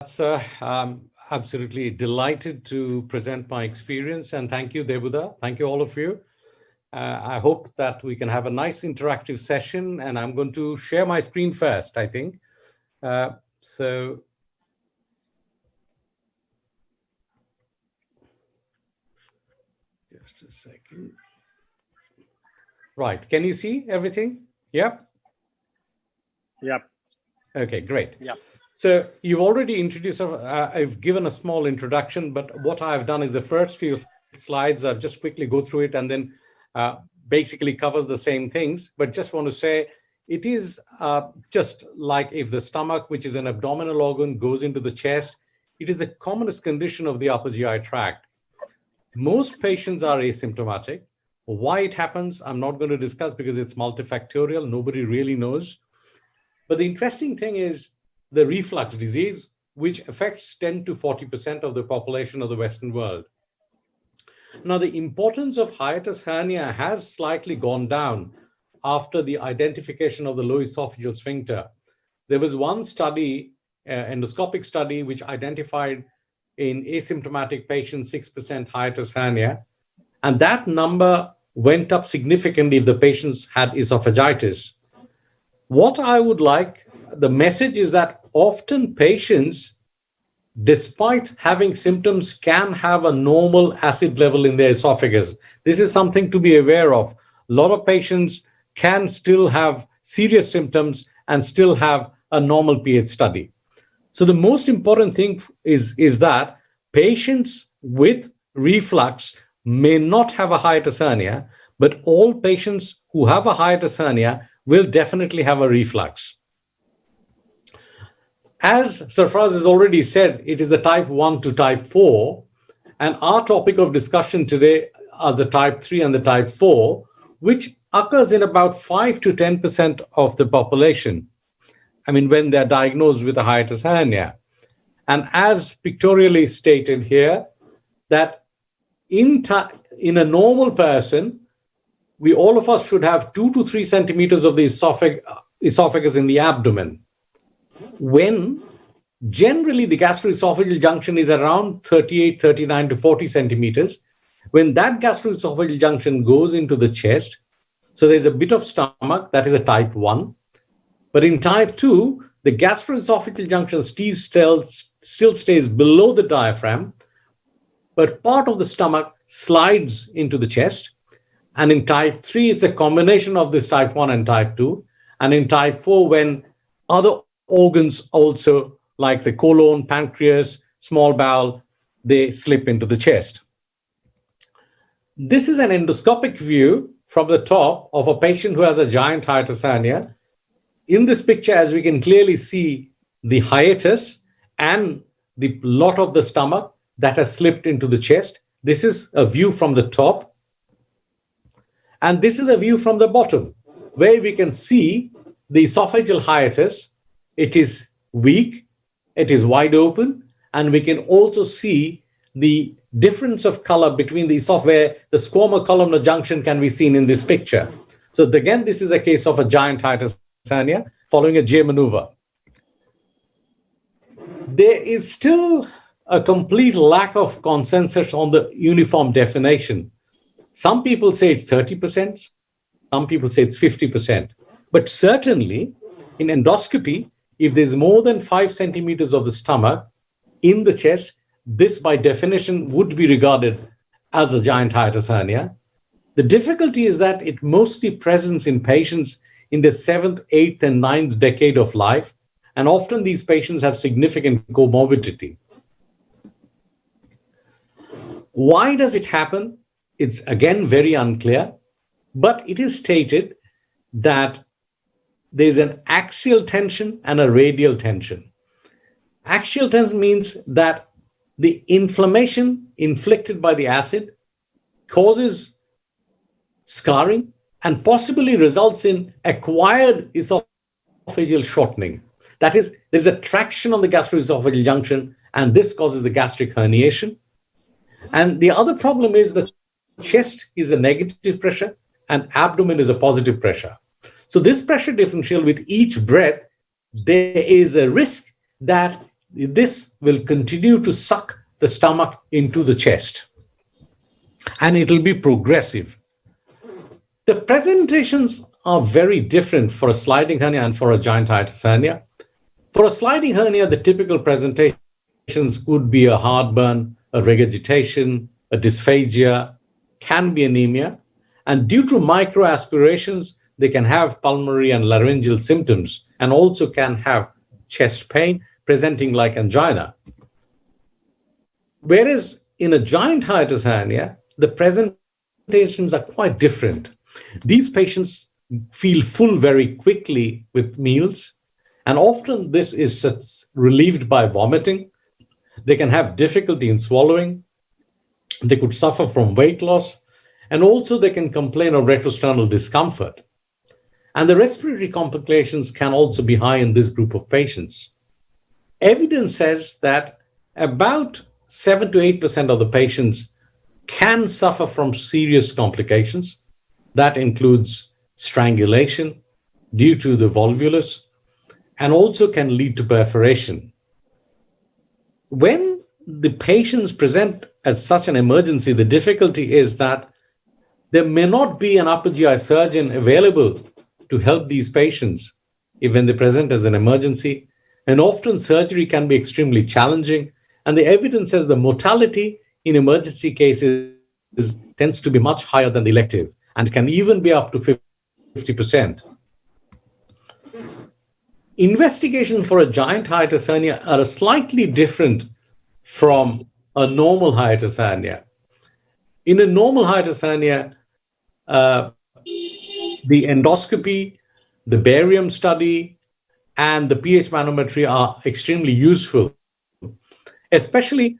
I'm absolutely delighted to present my experience. And thank you, Debuda. Thank you, all of you. I hope that we can have a nice interactive session. And I'm going to share my screen first, I think. Uh, so just a second. Right. Can you see everything? Yeah. Yep. Okay, great. Yep. So you've already introduced, I've given a small introduction, but what I've done is the first few slides, I've just quickly go through it and then uh, basically covers the same things. But just want to say it is just like if the stomach, which is an abdominal organ, goes into the chest, it is the commonest condition of the upper GI tract. Most patients are asymptomatic. Why it happens, I'm not going to discuss because it's multifactorial. Nobody really knows. But the interesting thing is the reflux disease, which affects 10 to 40% of the population of the Western world. Now, the importance of hiatus hernia has slightly gone down after the identification of the low esophageal sphincter. There was one study, endoscopic study, which identified in asymptomatic patients 6% hiatus hernia. And that number went up significantly if the patients had esophagitis. What I would like, the message is that often patients, despite having symptoms, can have a normal acid level in their esophagus. This is something to be aware of. A lot of patients can still have serious symptoms and still have a normal pH study. So the most important thing is that patients with reflux may not have a hiatus hernia, but all patients who have a hiatus hernia will definitely have a reflux. As Sarfraz has already said, it is the type 1 to type 4. And our topic of discussion today are the type 3 and the type 4, which occurs in about 5 to 10% of the population. I mean, when they're diagnosed with a hiatus hernia. And as pictorially stated here, that in a normal person, we all of us should have 2 to 3 centimeters of the esophagus in the abdomen. When generally the gastroesophageal junction is around 38, 39 to 40 centimeters, when that gastroesophageal junction goes into the chest, so there's a bit of stomach, that is a type 1. But in type 2, the gastroesophageal junction still stays below the diaphragm, but part of the stomach slides into the chest. And in type 3, it's a combination of this type 1 and type 2. And in type 4, when other organs also, like the colon, pancreas, small bowel, they slip into the chest. This is an endoscopic view from the top of a patient who has a giant hiatus hernia. In this picture, as we can clearly see, the hiatus and the lot of the stomach that has slipped into the chest. This is a view from the top. And this is a view from the bottom, where we can see the esophageal hiatus. It is weak, it is wide open, and we can also see the difference of color between the esophagus, where the squamous columnar junction can be seen in this picture. So again, this is a case of a giant hiatus hernia following a J maneuver. There is still a complete lack of consensus on the uniform definition. Some people say it's 30%, some people say it's 50%. But certainly in endoscopy, if there's more than 5 centimeters of the stomach in the chest, this by definition would be regarded as a giant hiatus hernia. The difficulty is that it mostly presents in patients in the 7th, 8th, and 9th decade of life. And often these patients have significant comorbidity. Why does it happen? It's again very unclear, but it is stated that there's an axial tension and a radial tension. Axial tension means that the inflammation inflicted by the acid causes scarring and possibly results in acquired esophageal shortening. That is, there's a traction on the gastroesophageal junction, and this causes the gastric herniation. And the other problem is the chest is a negative pressure and abdomen is a positive pressure. So this pressure differential, with each breath, there is a risk that this will continue to suck the stomach into the chest, and it will be progressive. The presentations are very different for a sliding hernia and for a giant hiatus hernia. For a sliding hernia, the typical presentations could be a heartburn, a regurgitation, a dysphagia, can be anemia, and due to microaspirations, they can have pulmonary and laryngeal symptoms and also can have chest pain presenting like angina. Whereas in a giant hiatus hernia, the presentations are quite different. These patients feel full very quickly with meals, and often this is relieved by vomiting. They can have difficulty in swallowing. They could suffer from weight loss, and also they can complain of retrosternal discomfort. And the respiratory complications can also be high in this group of patients. Evidence says that about 7 to 8% of the patients can suffer from serious complications. That includes strangulation due to the volvulus and also can lead to perforation. When the patients present as such an emergency, the difficulty is that there may not be an upper GI surgeon available to help these patients if when they present as an emergency. And often surgery can be extremely challenging. And the evidence says the mortality in emergency cases tends to be much higher than the elective and can even be up to 50%. Investigations for a giant hiatus hernia are slightly different from a normal hiatus hernia. In a normal hiatus hernia, the endoscopy, the barium study, and the pH manometry are extremely useful. Especially,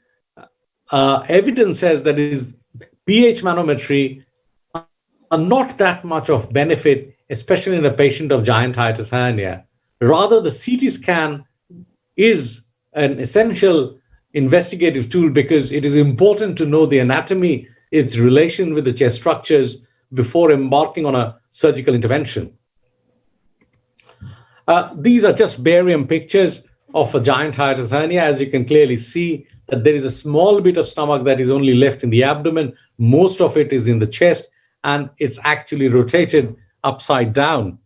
evidence says that is pH manometry are not that much of benefit, especially in a patient of giant hiatus hernia. Rather, the CT scan is an essential investigative tool because it is important to know the anatomy, its relation with the chest structures before embarking on a surgical intervention. These are just barium pictures of a giant hiatus hernia. As you can clearly see, that there is a small bit of stomach that is only left in the abdomen. Most of it is in the chest, and it's actually rotated upside down.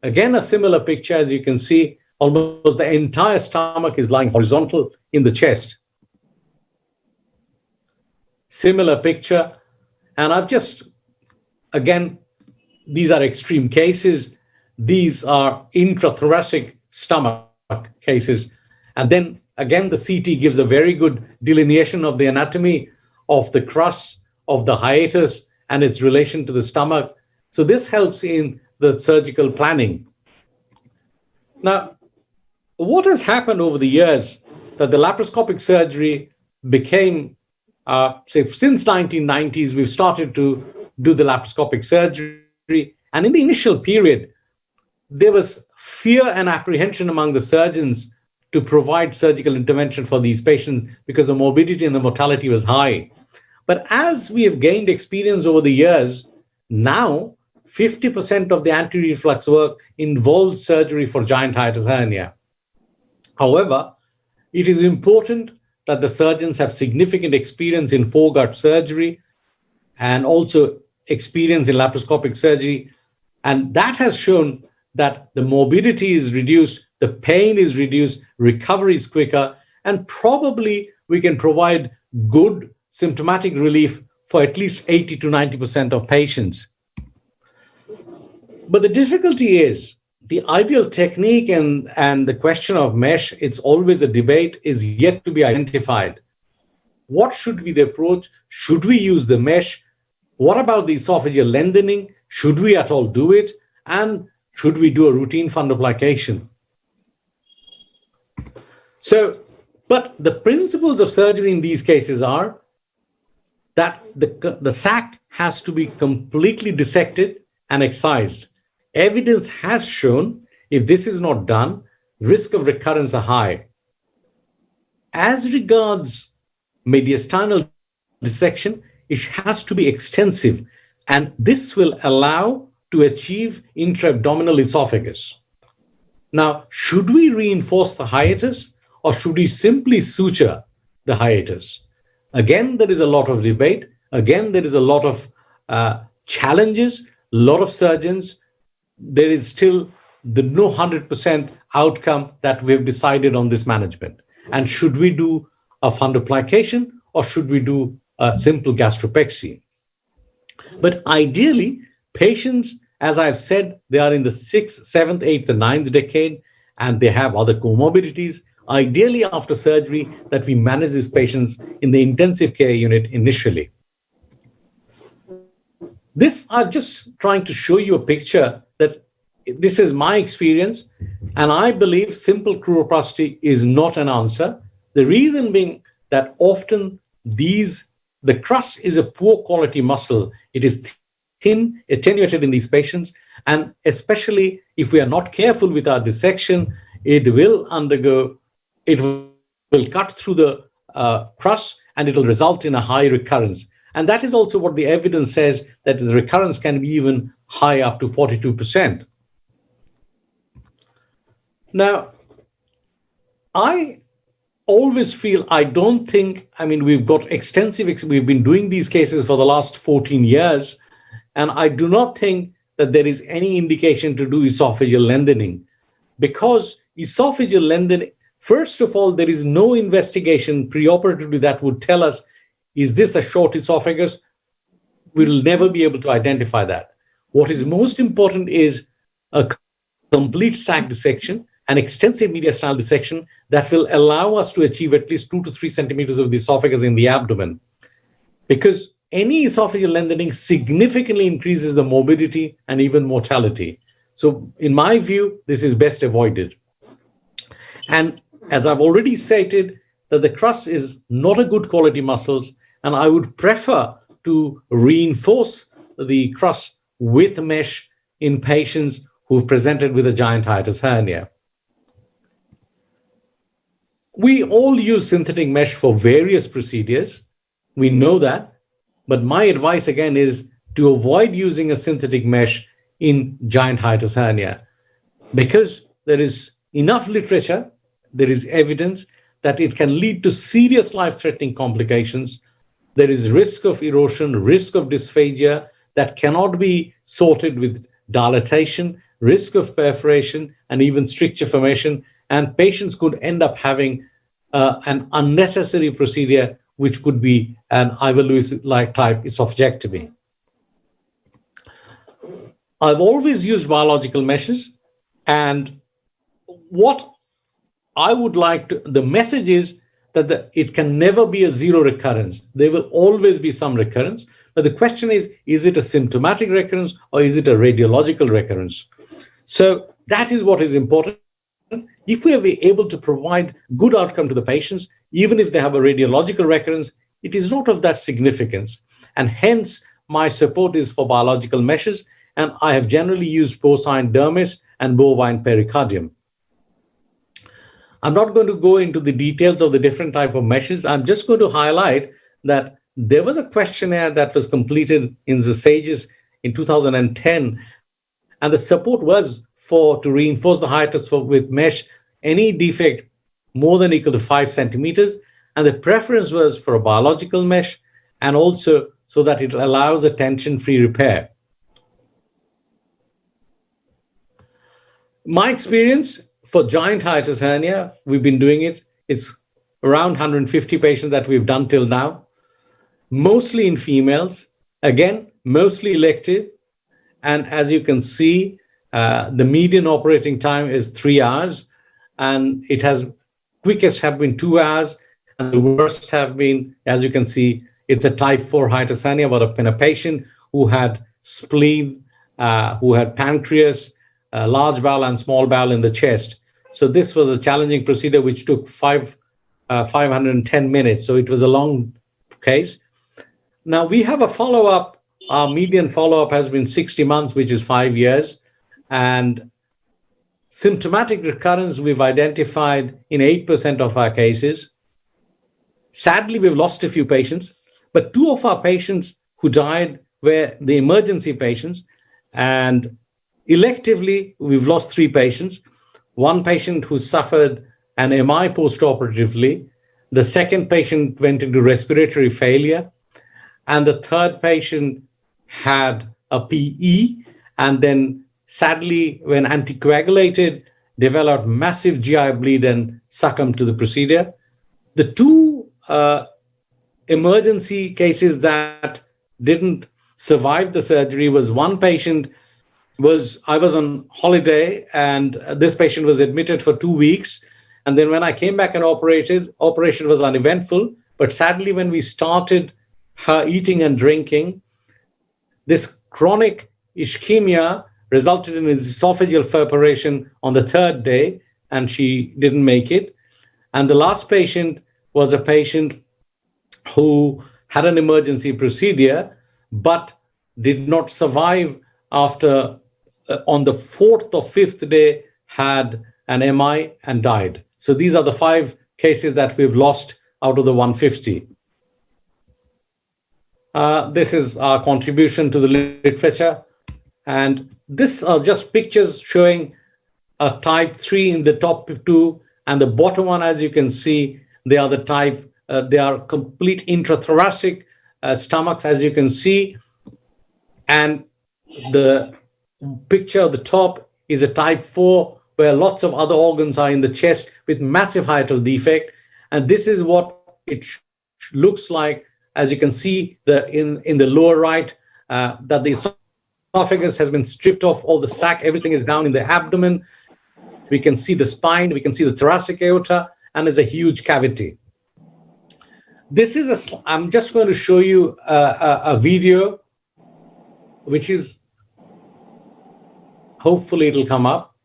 Again, a similar picture, as you can see, almost the entire stomach is lying horizontal in the chest. Similar picture, and I've just, again, these are extreme cases. These are intrathoracic stomach cases. And then again, the CT gives a very good delineation of the anatomy of the crus, of the hiatus, and its relation to the stomach. So this helps in the surgical planning. Now, what has happened over the years that the laparoscopic surgery became, say, since 1990s, we've started to do the laparoscopic surgery. And in the initial period, there was fear and apprehension among the surgeons to provide surgical intervention for these patients because the morbidity and the mortality was high. But as we have gained experience over the years, now 50% of the anti-reflux work involves surgery for giant hiatus hernia. However, it is important that the surgeons have significant experience in foregut surgery and also experience in laparoscopic surgery. And that has shown that the morbidity is reduced, the pain is reduced, recovery is quicker, and probably we can provide good symptomatic relief for at least 80 to 90% of patients. But the difficulty is the ideal technique and the question of mesh, it's always a debate, is yet to be identified. What should be the approach? Should we use the mesh? What about the esophageal lengthening? Should we at all do it? And should we do a routine fundoplication? So, but the principles of surgery in these cases are that the sac has to be completely dissected and excised. Evidence has shown if this is not done, risk of recurrence are high. As regards mediastinal dissection, it has to be extensive, and this will allow to achieve intra-abdominal esophagus. Now, should we reinforce the hiatus or should we simply suture the hiatus? Again, there is a lot of debate. Again, there is a lot of challenges, a lot of surgeons. There is still the no 100% outcome that we've decided on this management. And should we do a fundoplication or should we do a simple gastropexy? But ideally, patients, as I've said, they are in the sixth, seventh, eighth, and ninth decade, and they have other comorbidities. Ideally, after surgery, that we manage these patients in the intensive care unit initially. This, I'm just trying to show you a picture that this is my experience, and I believe simple cruroplasty is not an answer. The reason being that often the crust is a poor quality muscle. It is thin, attenuated in these patients, and especially if we are not careful with our dissection, it will cut through the crust and it will result in a high recurrence. And that is also what the evidence says, that the recurrence can be even high, up to 42%. Now, I always feel, we've got we've been doing these cases for the last 14 years, and I do not think that there is any indication to do esophageal lengthening, because esophageal lengthening, first of all, there is no investigation preoperatively that would tell us, is this a short esophagus? We'll never be able to identify that. What is most important is a complete sac dissection, an extensive mediastinal dissection that will allow us to achieve at least 2 to 3 centimeters of the esophagus in the abdomen. Because any esophageal lengthening significantly increases the morbidity and even mortality. So in my view, this is best avoided. And as I've already stated, that the crust is not a good quality muscles, and I would prefer to reinforce the crust with mesh in patients who've presented with a giant hiatus hernia. We all use synthetic mesh for various procedures. We know that. But my advice again is to avoid using a synthetic mesh in giant hiatus hernia, because there is enough literature, there is evidence that it can lead to serious life-threatening complications. There is risk of erosion, risk of dysphagia that cannot be sorted with dilatation, risk of perforation, and even stricture formation. And patients could end up having an unnecessary procedure, which could be an Ivor Lewis-like type esophagectomy. I've always used biological meshes, and what I would like to, the message is that it can never be a zero recurrence. There will always be some recurrence. But the question is it a symptomatic recurrence or is it a radiological recurrence? So that is what is important. If we are able to provide good outcome to the patients, even if they have a radiological recurrence, it is not of that significance. And hence, my support is for biological meshes, and I have generally used porcine dermis and bovine pericardium. I'm not going to go into the details of the different type of meshes. I'm just going to highlight that there was a questionnaire that was completed in the SAGES in 2010, and the support was to reinforce the hiatus with mesh, any defect more than equal to 5 centimeters. And the preference was for a biological mesh, and also so that it allows a tension-free repair. My experience for giant hiatus hernia, we've been doing it. It's around 150 patients that we've done till now, mostly in females, again, mostly elective. And as you can see, the median operating time is 3 hours, and it has quickest have been 2 hours, and the worst have been, as you can see, it's a type 4 hiatus hernia, but in a patient who had spleen, who had pancreas, large bowel and small bowel in the chest. So this was a challenging procedure which took 510 minutes. So it was a long case. Now we have a follow-up. Our median follow-up has been 60 months, which is 5 years. And symptomatic recurrence we've identified in 8% of our cases. Sadly, we've lost a few patients, but 2 of our patients who died were the emergency patients. And electively, we've lost 3 patients. 1 patient who suffered an MI postoperatively. The second patient went into respiratory failure. And the third patient had a PE. And then, sadly, when anticoagulated, developed massive GI bleed and succumbed to the procedure. The two emergency cases that didn't survive the surgery was one patient was I was on holiday and this patient was admitted for 2 weeks. And then when I came back and operation was uneventful. But sadly, when we started her eating and drinking, this chronic ischemia resulted in esophageal perforation on the third day, and she didn't make it. And the last patient was a patient who had an emergency procedure but did not survive after on the fourth or fifth day had an MI and died. So these are the 5 cases that we've lost out of the 150. This is our contribution to the literature. And this are just pictures showing a type 3 in the top 2. And the bottom one, as you can see, they are the type, they are complete intrathoracic stomachs, as you can see. And the picture at the top is a type 4, where lots of other organs are in the chest with massive hiatal defect. And this is what it looks like, as you can see in the lower right, that the esophagus has been stripped off all the sac, everything is down in the abdomen. We can see the spine, we can see the thoracic aorta, and there's a huge cavity. I'm just going to show you a video, which is, hopefully it'll come up.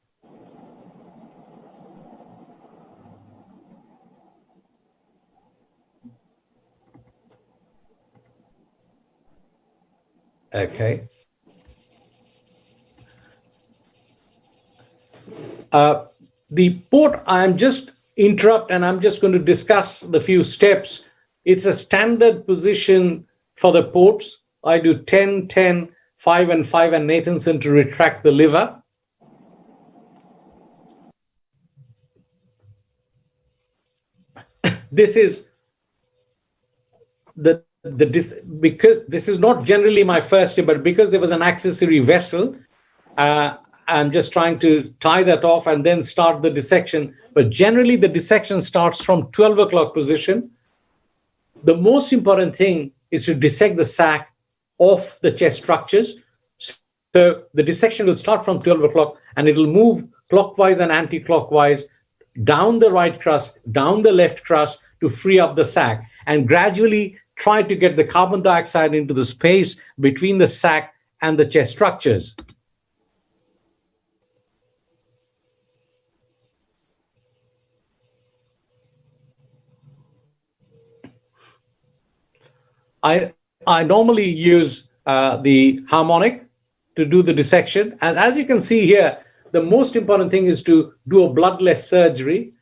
Okay. The port, I'm just interrupt and I'm just going to discuss the few steps. It's a standard position for the ports. I do 10, 10, 5 and 5 and Nathanson to retract the liver. This is because this is not generally my first step, but because there was an accessory vessel, I'm just trying to tie that off and then start the dissection. But generally, the dissection starts from 12 o'clock position. The most important thing is to dissect the sac off the chest structures. So the dissection will start from 12 o'clock and it will move clockwise and anti-clockwise down the right crust, down the left crust to free up the sac, and gradually try to get the carbon dioxide into the space between the sac and the chest structures. I normally use the harmonic to do the dissection. And as you can see here, the most important thing is to do a bloodless surgery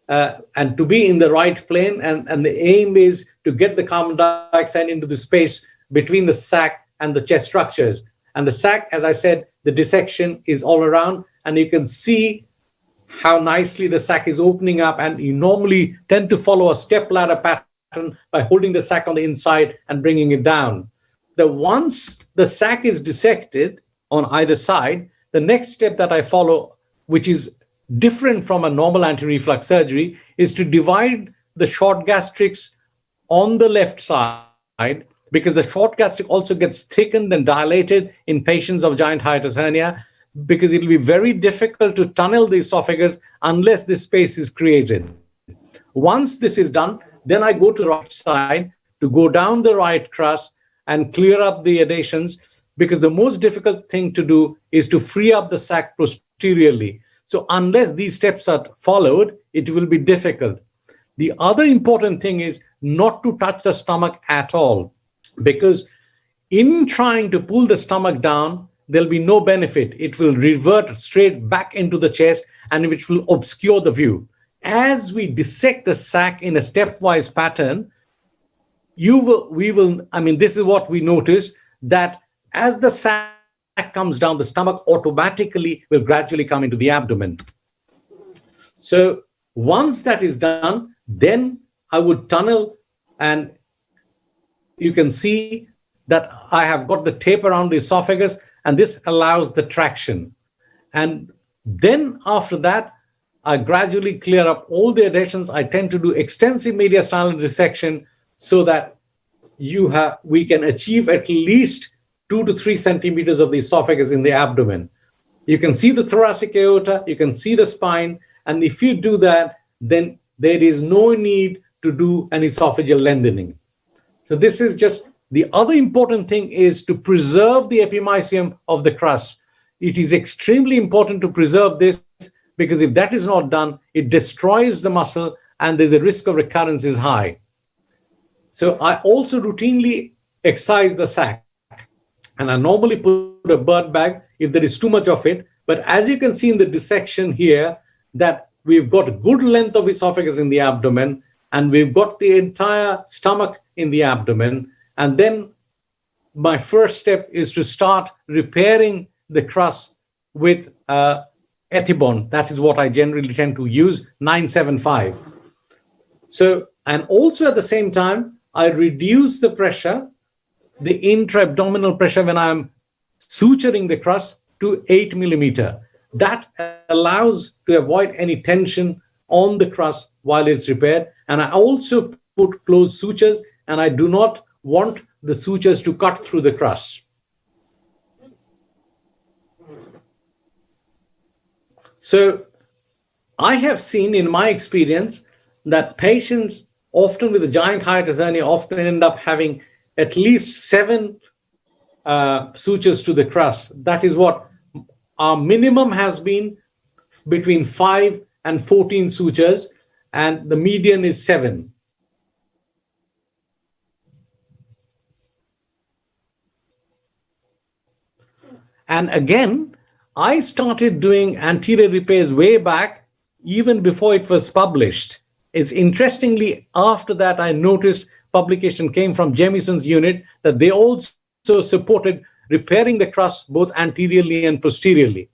and to be in the right plane. And the aim is to get the carbon dioxide into the space between the sac and the chest structures. And the sac, as I said, the dissection is all around. And you can see how nicely the sac is opening up. And you normally tend to follow a step ladder pattern by holding the sac on the inside and bringing it down. Once the sac is dissected on either side, the next step that I follow, which is different from a normal anti-reflux surgery, is to divide the short gastrics on the left side, because the short gastric also gets thickened and dilated in patients of giant hiatus hernia, because it will be very difficult to tunnel the esophagus unless this space is created. Once this is done, then I go to the right side to go down the right crust and clear up the adhesions, because the most difficult thing to do is to free up the sac posteriorly. So unless these steps are followed, it will be difficult. The other important thing is not to touch the stomach at all, because in trying to pull the stomach down, there'll be no benefit. It will revert straight back into the chest and which will obscure the view. As we dissect the sac in a stepwise pattern, this is what we notice, that as the sac comes down, the stomach automatically will gradually come into the abdomen. So Once that is done, then I would tunnel, and you can see that I have got the tape around the esophagus, and this allows the traction. And then after that, I gradually clear up all the adhesions. I tend to do extensive mediastinal dissection so that we can achieve at least 2 to 3 centimeters of the esophagus in the abdomen. You can see the thoracic aorta, you can see the spine, and if you do that, then there is no need to do an esophageal lengthening. So this is just the other important thing, is to preserve the epimysium of the crust. It is extremely important to preserve this, because if that is not done, it destroys the muscle and there's a risk of recurrence is high. So I also routinely excise the sac, and I normally put a bird bag if there is too much of it. But as you can see in the dissection here, that we've got good length of esophagus in the abdomen, and we've got the entire stomach in the abdomen. And then my first step is to start repairing the crust with Ethibond. That is what I generally tend to use, 975. So, and also at the same time, I reduce the pressure, the intra-abdominal pressure, when I'm suturing the crust, to 8 millimeter. That allows to avoid any tension on the crust while it's repaired. And I also put closed sutures, and I do not want the sutures to cut through the crust. So I have seen in my experience that patients often with a giant hiatus hernia often end up having at least 7 sutures to the crust. That is what our minimum has been, between 5 and 14 sutures, and the median is 7. And again, I started doing anterior repairs way back, even before it was published. It's interestingly, after that, I noticed publication came from Jamison's unit that they also supported repairing the crust both anteriorly and posteriorly.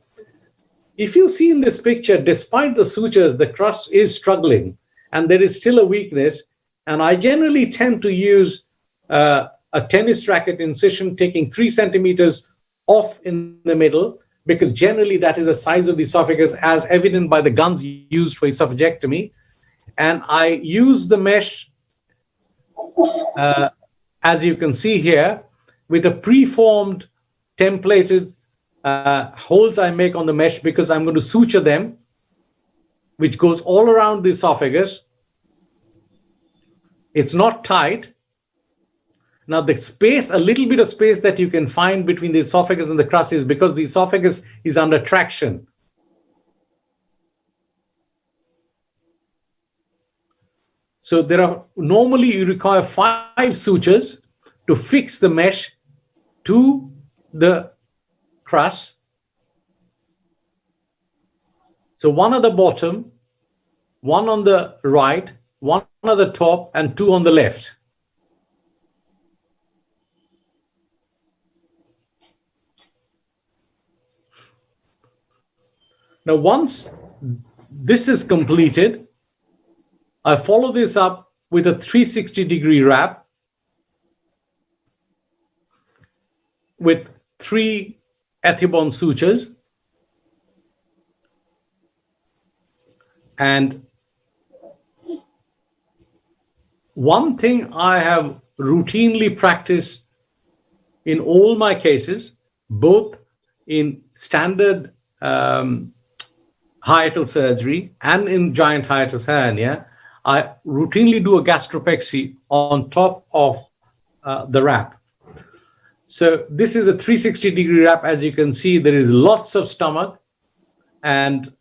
If you see in this picture, despite the sutures, the crust is struggling and there is still a weakness. And I generally tend to use a tennis racket incision, taking 3 centimeters off in the middle, because generally that is the size of the esophagus as evident by the guns used for esophagectomy. And I use the mesh, as you can see here, with a preformed templated holes I make on the mesh, because I'm going to suture them, which goes all around the esophagus. It's not tight. Now the space, a little bit of space that you can find between the esophagus and the crust, is because the esophagus is under traction. So there are, normally you require 5 sutures to fix the mesh to the crust. So 1 at the bottom, 1 on the right, 1 at the top, and 2 on the left. Now, once this is completed, I follow this up with a 360-degree wrap with 3 Ethibond sutures. And one thing I have routinely practiced in all my cases, both in standard hiatal surgery and in giant hiatus hernia, I routinely do a gastropexy on top of the wrap. So this is a 360-degree wrap. As you can see, there is lots of stomach, and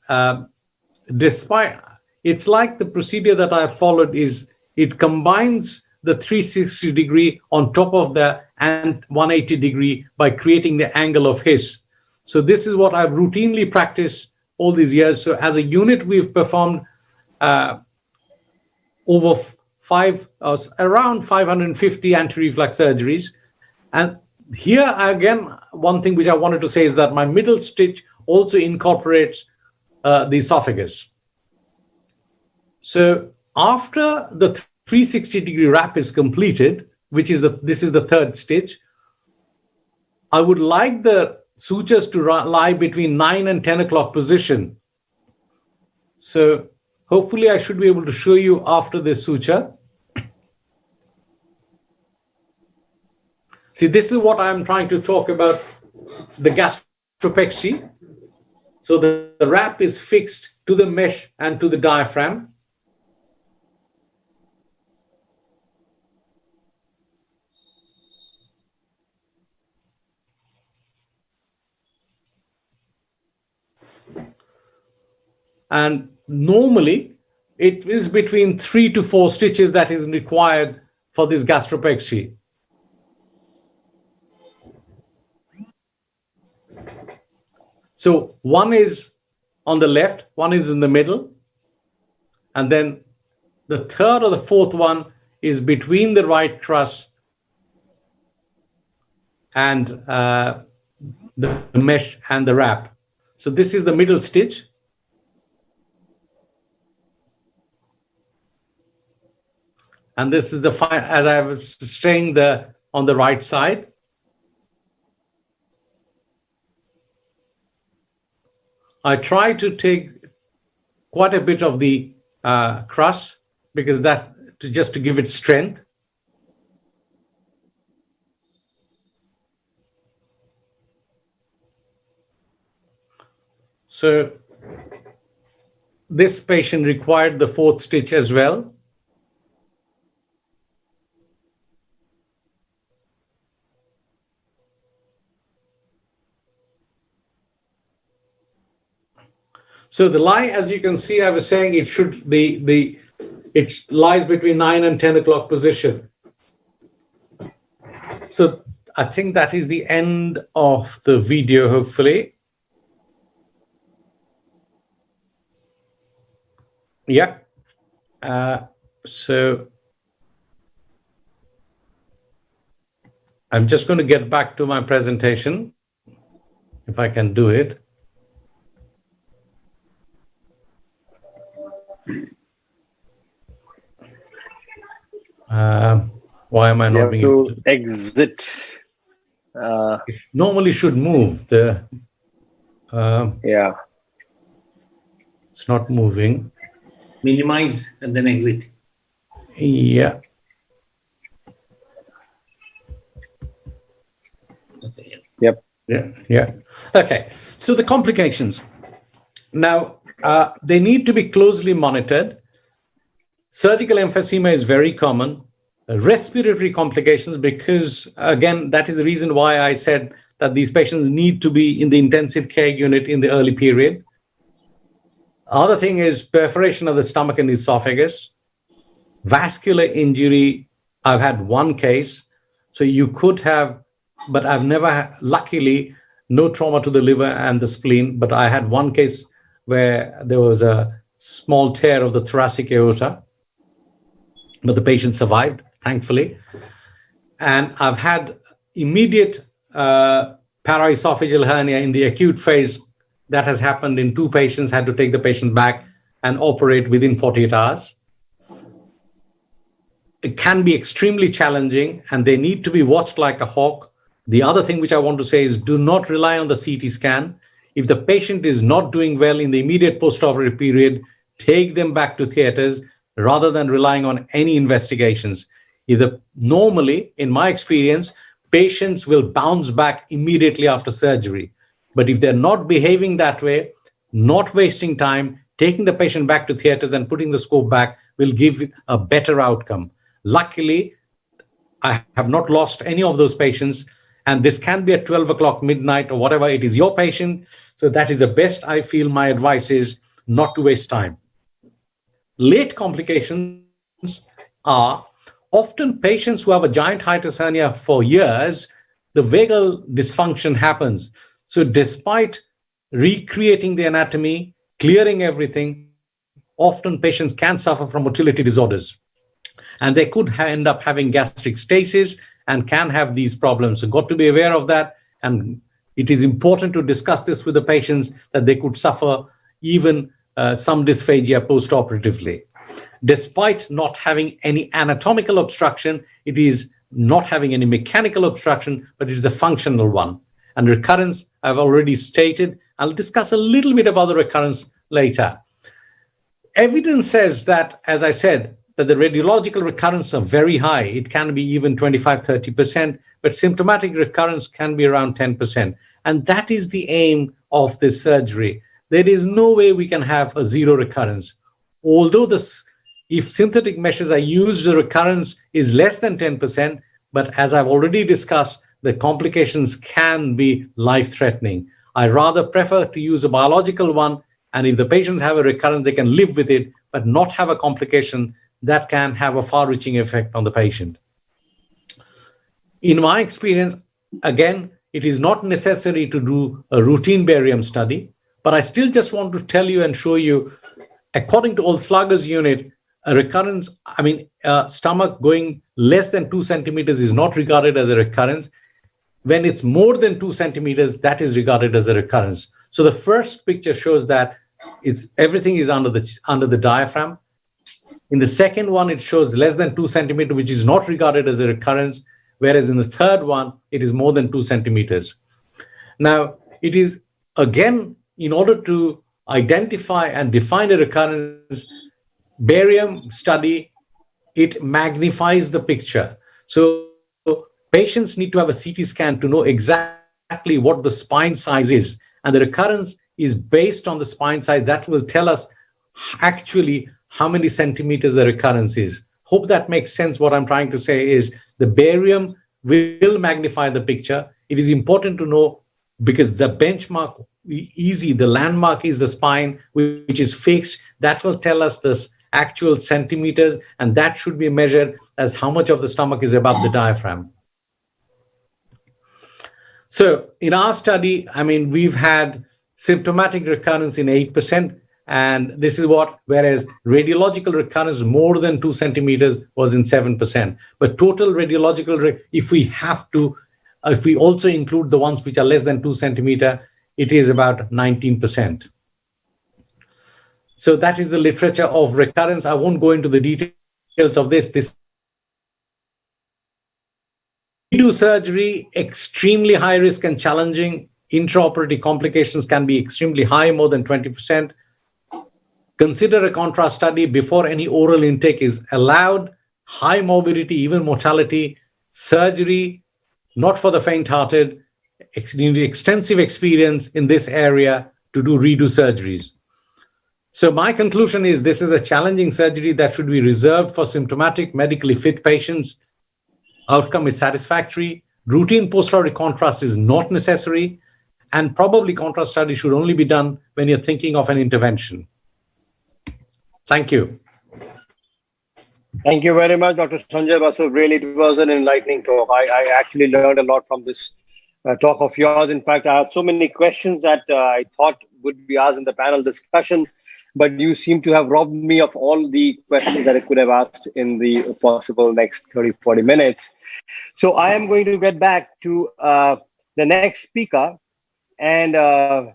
despite, it's like the procedure that I followed is, it combines the 360-degree on top of the and 180-degree by creating the angle of His. So this is what I've routinely practiced all these years. So as a unit, we've performed over around 550 anti-reflux surgeries. And here again, one thing which I wanted to say is that my middle stitch also incorporates the esophagus. So after the 360-degree wrap is completed, which is this is the third stitch, I would like the sutures to lie between 9 and 10 o'clock position. So hopefully I should be able to show you after this suture. See, this is what I'm trying to talk about, the gastropexy. So the wrap is fixed to the mesh and to the diaphragm. And normally it is between 3 to 4 stitches that is required for this gastropexy. So one is on the left, one is in the middle, and then the third or the fourth one is between the right crus and the mesh and the wrap. So this is the middle stitch. And this is the fine, as I was saying, on the right side. I try to take quite a bit of the crust because just to give it strength. So this patient required the fourth stitch as well. So the lie, as you can see, I was saying it should it lies between 9 and 10 o'clock position. So I think that is the end of the video, hopefully. Yeah. So I'm just going to get back to my presentation, if I can do it. Why am I not being able to exit? It normally should move. Yeah. It's not moving. Minimize and then exit. Yeah. Okay. Yep. Yeah. Okay. So the complications. Now, they need to be closely monitored. Surgical emphysema is very common. Respiratory complications, because again, that is the reason why I said that these patients need to be in the intensive care unit in the early period. Other thing is perforation of the stomach and the esophagus. Vascular injury, I've had one case. So you could have, but I've never, luckily, no trauma to the liver and the spleen, but I had one case where there was a small tear of the thoracic aorta, but the patient survived, thankfully. And I've had immediate paraesophageal hernia in the acute phase. That has happened in 2 patients, had to take the patient back and operate within 48 hours. It can be extremely challenging and they need to be watched like a hawk. The other thing which I want to say is do not rely on the CT scan. If the patient is not doing well in the immediate postoperative period, take them back to theaters rather than relying on any investigations. Normally, in my experience, patients will bounce back immediately after surgery. But if they're not behaving that way, not wasting time, taking the patient back to theaters and putting the scope back will give a better outcome. Luckily, I have not lost any of those patients. And this can be at 12 o'clock midnight or whatever. It is your patient. So that is the best. I feel my advice is not to waste time. Late complications are often patients who have a giant hiatus hernia for years, the vagal dysfunction happens. So despite recreating the anatomy, clearing everything, often patients can suffer from motility disorders. And they could end up having gastric stasis and can have these problems. So got to be aware of that. And it is important to discuss this with the patients that they could suffer even some dysphagia postoperatively. Despite not having any anatomical obstruction, it is not having any mechanical obstruction, but it is a functional one. And recurrence, I've already stated. I'll discuss a little bit about the recurrence later. Evidence says that, as I said, that the radiological recurrence are very high. It can be even 25, 30%, but symptomatic recurrence can be around 10%. And that is the aim of this surgery. There is no way we can have a zero recurrence. Although if synthetic meshes are used, the recurrence is less than 10%, but as I've already discussed, the complications can be life-threatening. I rather prefer to use a biological one, and if the patients have a recurrence, they can live with it, but not have a complication that can have a far-reaching effect on the patient. In my experience, again, it is not necessary to do a routine barium study, but I still just want to tell you and show you, according to Olslager's unit, a recurrence, stomach going less than 2 centimeters is not regarded as a recurrence. When it's more than 2 centimeters, that is regarded as a recurrence. So the first picture shows that everything is under the diaphragm. In the second one, it shows less than 2 centimeters, which is not regarded as a recurrence, whereas in the third one, it is more than 2 centimeters. Now, it is, again, in order to identify and define a recurrence, barium study, it magnifies the picture. So patients need to have a CT scan to know exactly what the spine size is. And the recurrence is based on the spine size. That will tell us actually how many centimeters the recurrence is. Hope that makes sense. What I'm trying to say is the barium will magnify the picture. It is important to know because the benchmark the landmark is the spine, which is fixed. That will tell us this actual centimeters, and that should be measured as how much of the stomach is above the diaphragm. So in our study, we've had symptomatic recurrence in 8%, and this is whereas radiological recurrence more than 2 centimeters was in 7%. But total radiological, if we also include the ones which are less than 2 centimeter, it is about 19%. So that is the literature of recurrence. I won't go into the details of this. Redo surgery, extremely high risk and challenging. Intraoperative complications can be extremely high, more than 20%. Consider a contrast study before any oral intake is allowed. High morbidity, even mortality. Surgery, not for the faint-hearted. You need extensive experience in this area to do redo surgeries. So my conclusion is this is a challenging surgery that should be reserved for symptomatic, medically fit patients. Outcome is satisfactory. Routine post-operative contrast is not necessary. And probably contrast study should only be done when you're thinking of an intervention. Thank you. Thank you very much, Dr. Sanjay Basu. Really, it was an enlightening talk. I actually learned a lot from this talk of yours. In fact, I have so many questions that I thought would be asked in the panel discussion, but you seem to have robbed me of all the questions that I could have asked in the possible next 30, 40 minutes. So I am going to get back to the next speaker, and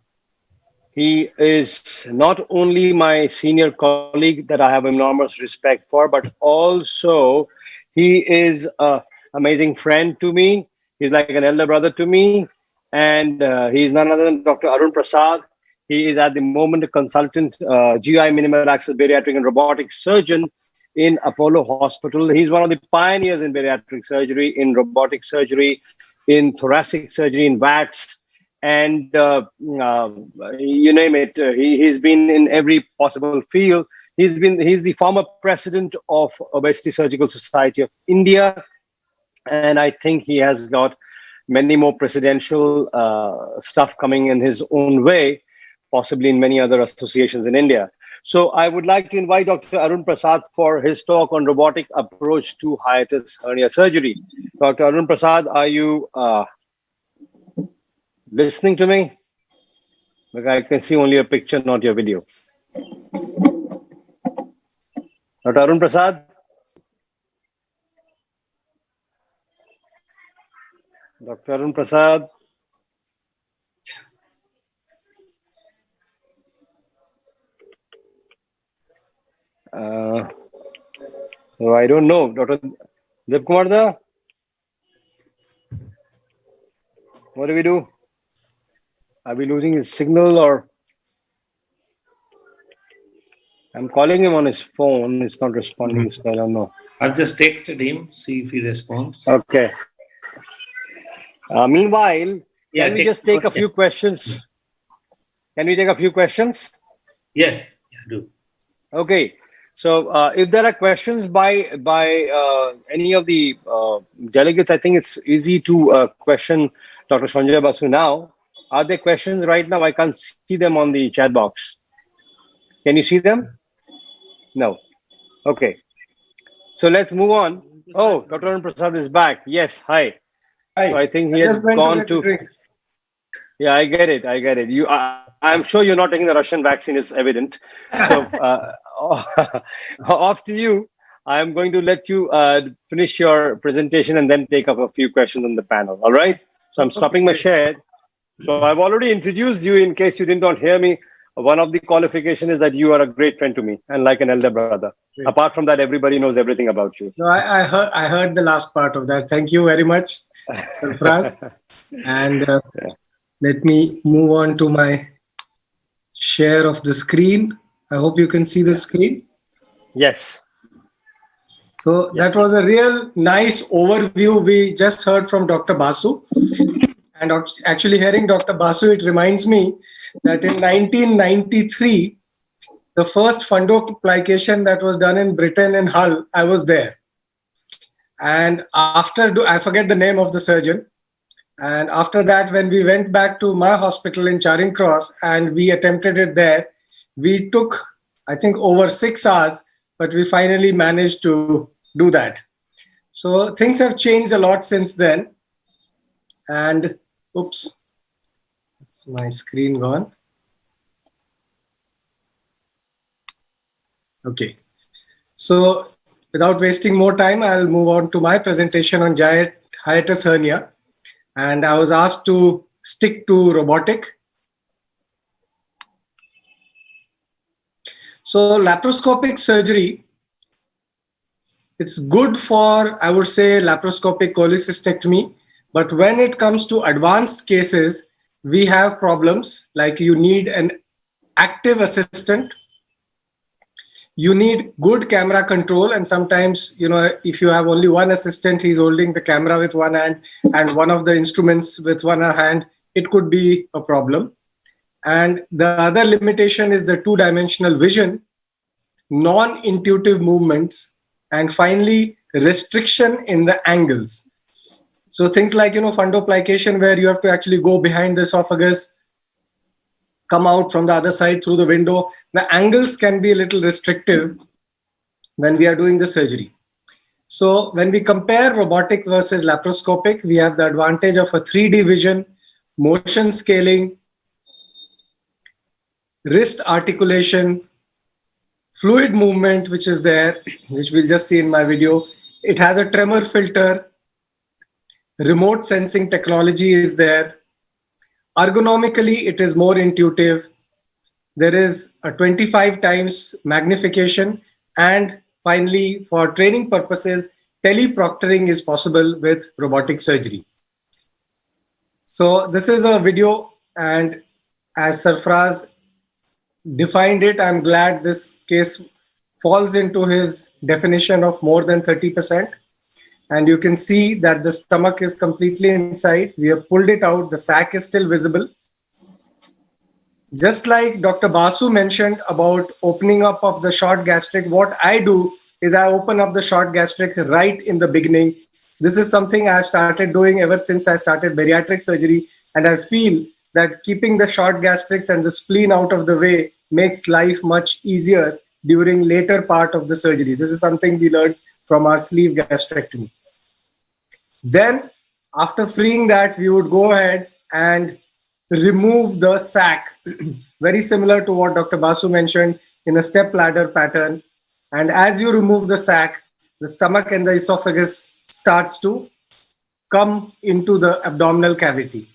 he is not only my senior colleague that I have enormous respect for, but also he is an amazing friend to me. He's like an elder brother to me. And he's none other than Dr. Arun Prasad. He is at the moment a consultant GI minimal access bariatric and robotic surgeon in Apollo Hospital. He's one of the pioneers in bariatric surgery, in robotic surgery, in thoracic surgery, in VATS. And you name it, he's been in every possible field. He's the former president of Obesity Surgical Society of India, and I think he has got many more presidential stuff coming in his own way, possibly in many other associations in India. So I would like to invite Dr. Arun Prasad for his talk on robotic approach to hiatus hernia surgery. Dr. Arun Prasad, are you listening to me? Because I can see only a picture, not your video. Dr. Arun Prasad? Dr. Arun Prasad? So I don't know, Dr. Dipkumar da, what do we do? Are we losing his signal or I'm calling him on his phone. It's not responding, so I don't know. I've just texted him, see if he responds. Okay. Meanwhile, Yeah, can we just take a few questions? Can we take a few questions? Yes, yeah, do. Okay. So, if there are questions by any of the delegates, I think it's easy to question Dr. Sanjay Basu now. Are there questions right now? I can't see them on the chat box. Can you see them? No. Okay. So let's move on. Oh, Dr. Arun Prasad is back. Yes. Hi. So Hi. I think he I had just went to gone get a to. drink. Yeah, I get it. I get it. I'm sure you're not taking the Russian vaccine. It's evident. So off to you. I'm going to let you finish your presentation and then take up a few questions on the panel. All right. So I'm Okay, stopping my great. share. So I've already introduced you. In case you did not hear me, one of the qualification is that you are a great friend to me and like an elder brother. Great. Apart from that, everybody knows everything about you. No, I heard the last part of that. Thank you very much, Sarfraz. And let me move on to my share of the screen. I hope you can see the screen. Yes. So that was a real nice overview we just heard from Dr. Basu. And actually hearing Dr. Basu, it reminds me that in 1993, the first fundoplication that was done in Britain in Hull, I was there. And I forget the name of the surgeon. And after that, when we went back to my hospital in Charing Cross and we attempted it there, we took, I think, over 6 hours, but we finally managed to do that. So things have changed a lot since then. And oops, that's my screen gone. Okay. So without wasting more time, I'll move on to my presentation on hiatus hernia. And I was asked to stick to robotic. So laparoscopic surgery, it's good for, I would say, laparoscopic cholecystectomy. But when it comes to advanced cases, we have problems like you need an active assistant. You need good camera control, and sometimes, if you have only one assistant, he's holding the camera with one hand and one of the instruments with one hand, it could be a problem. And the other limitation is the two-dimensional vision, non-intuitive movements, and finally, restriction in the angles. So things like, fundoplication, where you have to actually go behind the esophagus, come out from the other side through the window. The angles can be a little restrictive when we are doing the surgery. So when we compare robotic versus laparoscopic, we have the advantage of a 3D vision, motion scaling, wrist articulation, fluid movement, which is there, which we'll just see in my video. It has a tremor filter, remote sensing technology is there. Ergonomically, it is more intuitive. There is a 25 times magnification. And finally, for training purposes, teleproctoring is possible with robotic surgery. So this is a video, and as Sarfraz defined it, I'm glad this case falls into his definition of more than 30%. And you can see that the stomach is completely inside. We have pulled it out. The sac is still visible. Just like Dr. Basu mentioned about opening up of the short gastric, what I do is I open up the short gastric right in the beginning. This is something I've started doing ever since I started bariatric surgery. And I feel that keeping the short gastrics and the spleen out of the way makes life much easier during later part of the surgery. This is something we learned from our sleeve gastrectomy. Then after freeing that, we would go ahead and remove the sac, very similar to what Dr. Basu mentioned in a step ladder pattern. And as you remove the sac, the stomach and the esophagus starts to come into the abdominal cavity.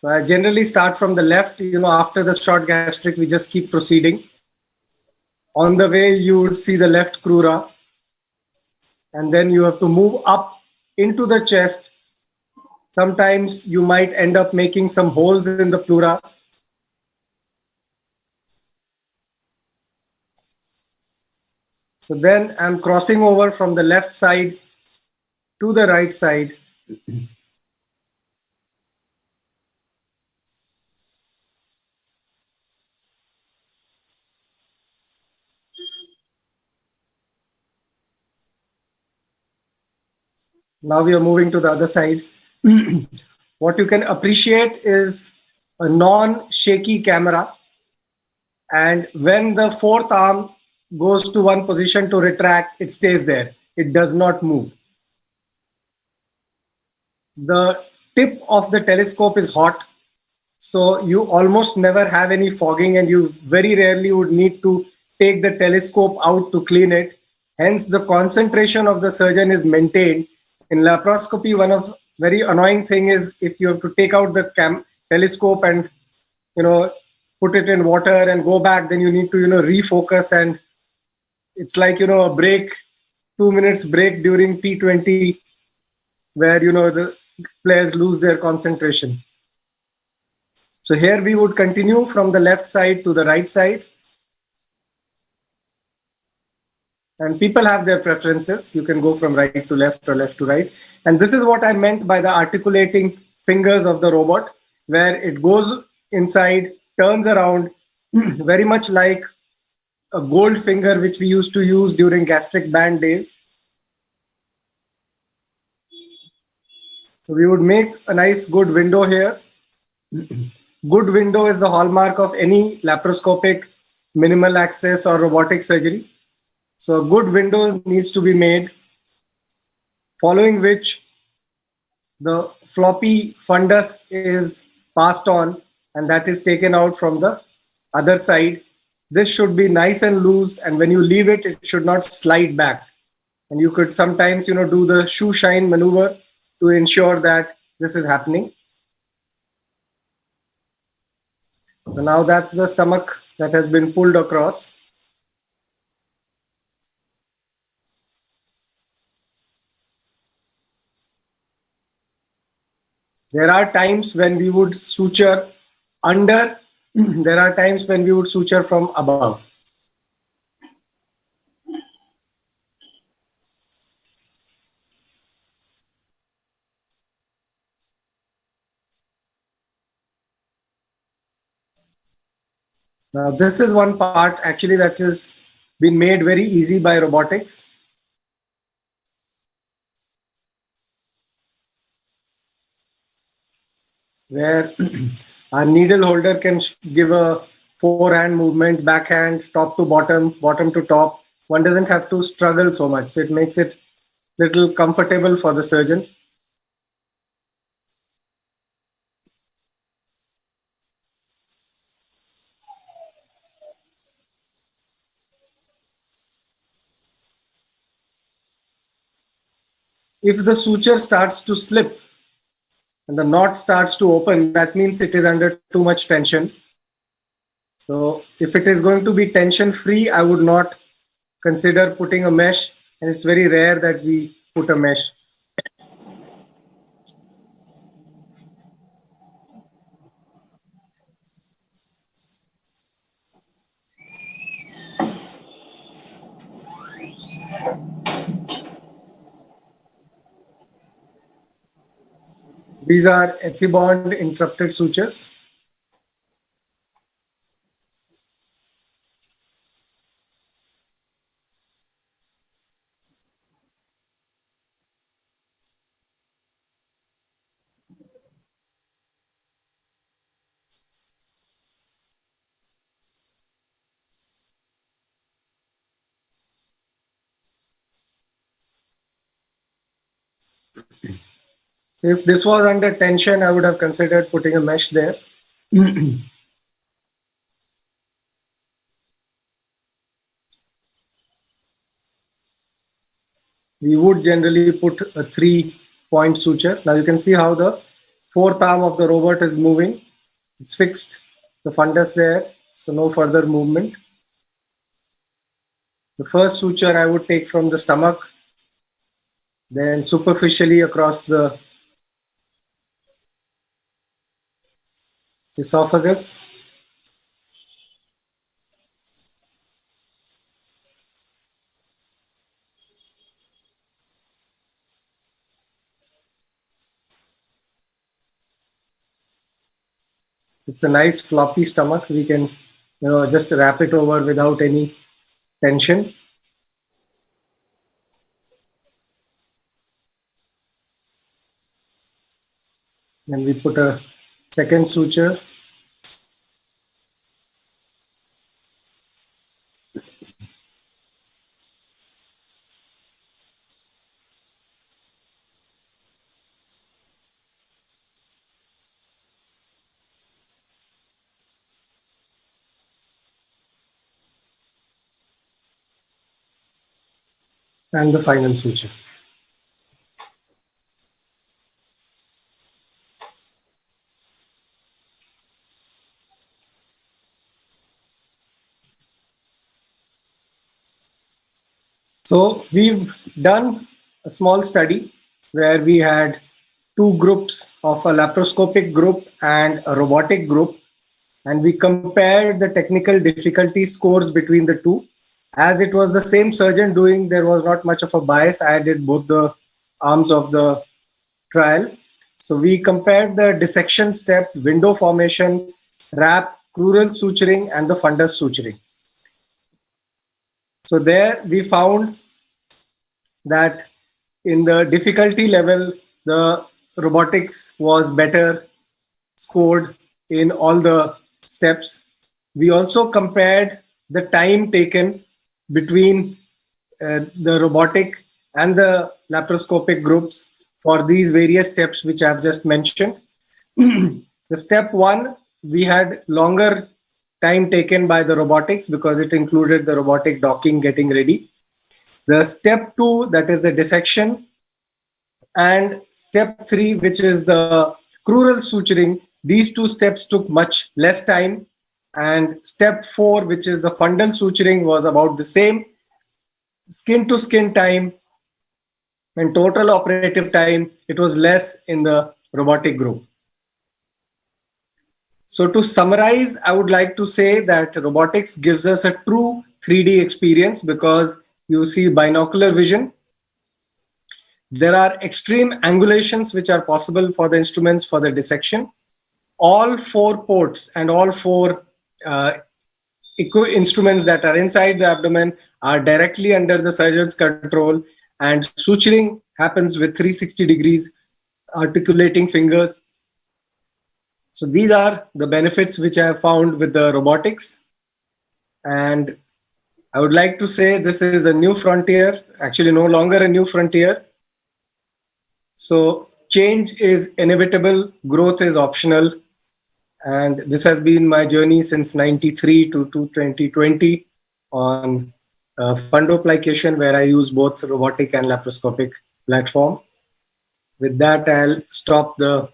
So I generally start from the left. After the short gastric, we just keep proceeding. On the way, you would see the left crura, and then you have to move up into the chest. Sometimes you might end up making some holes in the pleura. So then I'm crossing over from the left side to the right side. Now we are moving to the other side. What you can appreciate is a non-shaky camera. And when the fourth arm goes to one position to retract, it stays there. It does not move. The tip of the telescope is hot, so you almost never have any fogging, and you very rarely would need to take the telescope out to clean it. Hence, the concentration of the surgeon is maintained. In laparoscopy, one of very annoying thing is if you have to take out the telescope and you know put it in water and go back, then you need to refocus, and it's like a break, 2 minutes break during T20, where the players lose their concentration. So here we would continue from the left side to the right side. And people have their preferences. You can go from right to left or left to right. And this is what I meant by the articulating fingers of the robot, where it goes inside, turns around, very much like a gold finger, which we used to use during gastric band days. So we would make a nice good window here. Good window is the hallmark of any laparoscopic minimal access or robotic surgery. So a good window needs to be made, following which the floppy fundus is passed on, and that is taken out from the other side. This should be nice and loose, and when you leave it, it should not slide back. And you could sometimes do the shoe shine maneuver to ensure that this is happening. So now that's the stomach that has been pulled across. There are times when we would suture under, there are times when we would suture from above. Now, this is one part actually that has been made very easy by robotics. Where our needle holder can give a forehand movement, backhand, top to bottom, bottom to top. One doesn't have to struggle so much. So it makes it little comfortable for the surgeon. If the suture starts to slip and the knot starts to open, that means it is under too much tension. So if it is going to be tension free, I would not consider putting a mesh, and it's very rare that we put a mesh. These are ethibond interrupted sutures. If this was under tension, I would have considered putting a mesh there. We would generally put a 3-point suture. Now you can see how the fourth arm of the robot is moving. It's fixed. The fundus there, so no further movement. The first suture I would take from the stomach, then superficially across the esophagus. It's a nice floppy stomach. We can, just wrap it over without any tension. And we put a second suture. And the final suture. So we've done a small study where we had two groups of a laparoscopic group and a robotic group, and we compared the technical difficulty scores between the two. As it was the same surgeon doing, there was not much of a bias. I did both the arms of the trial. So we compared the dissection step, window formation, wrap, crural suturing, and the fundus suturing. So there we found that in the difficulty level, the robotics was better scored in all the steps. We also compared the time taken between the robotic and the laparoscopic groups for these various steps which I've just mentioned. The step one, we had longer time taken by the robotics because it included the robotic docking getting ready. The step two, that is the dissection, and step three, which is the crural suturing, these two steps took much less time. And step four, which is the fundal suturing, was about the same. Skin to skin time and total operative time, it was less in the robotic group. So to summarize, I would like to say that robotics gives us a true 3D experience because you see binocular vision. There are extreme angulations which are possible for the instruments for the dissection. All four ports and all four instruments that are inside the abdomen are directly under the surgeon's control, and suturing happens with 360 degrees articulating fingers. So these are the benefits which I have found with the robotics. And I would like to say this is a new frontier, actually no longer a new frontier. So change is inevitable, growth is optional. And this has been my journey since 93 to 2020 on fundoplication, where I use both robotic and laparoscopic platform. With that, I'll stop the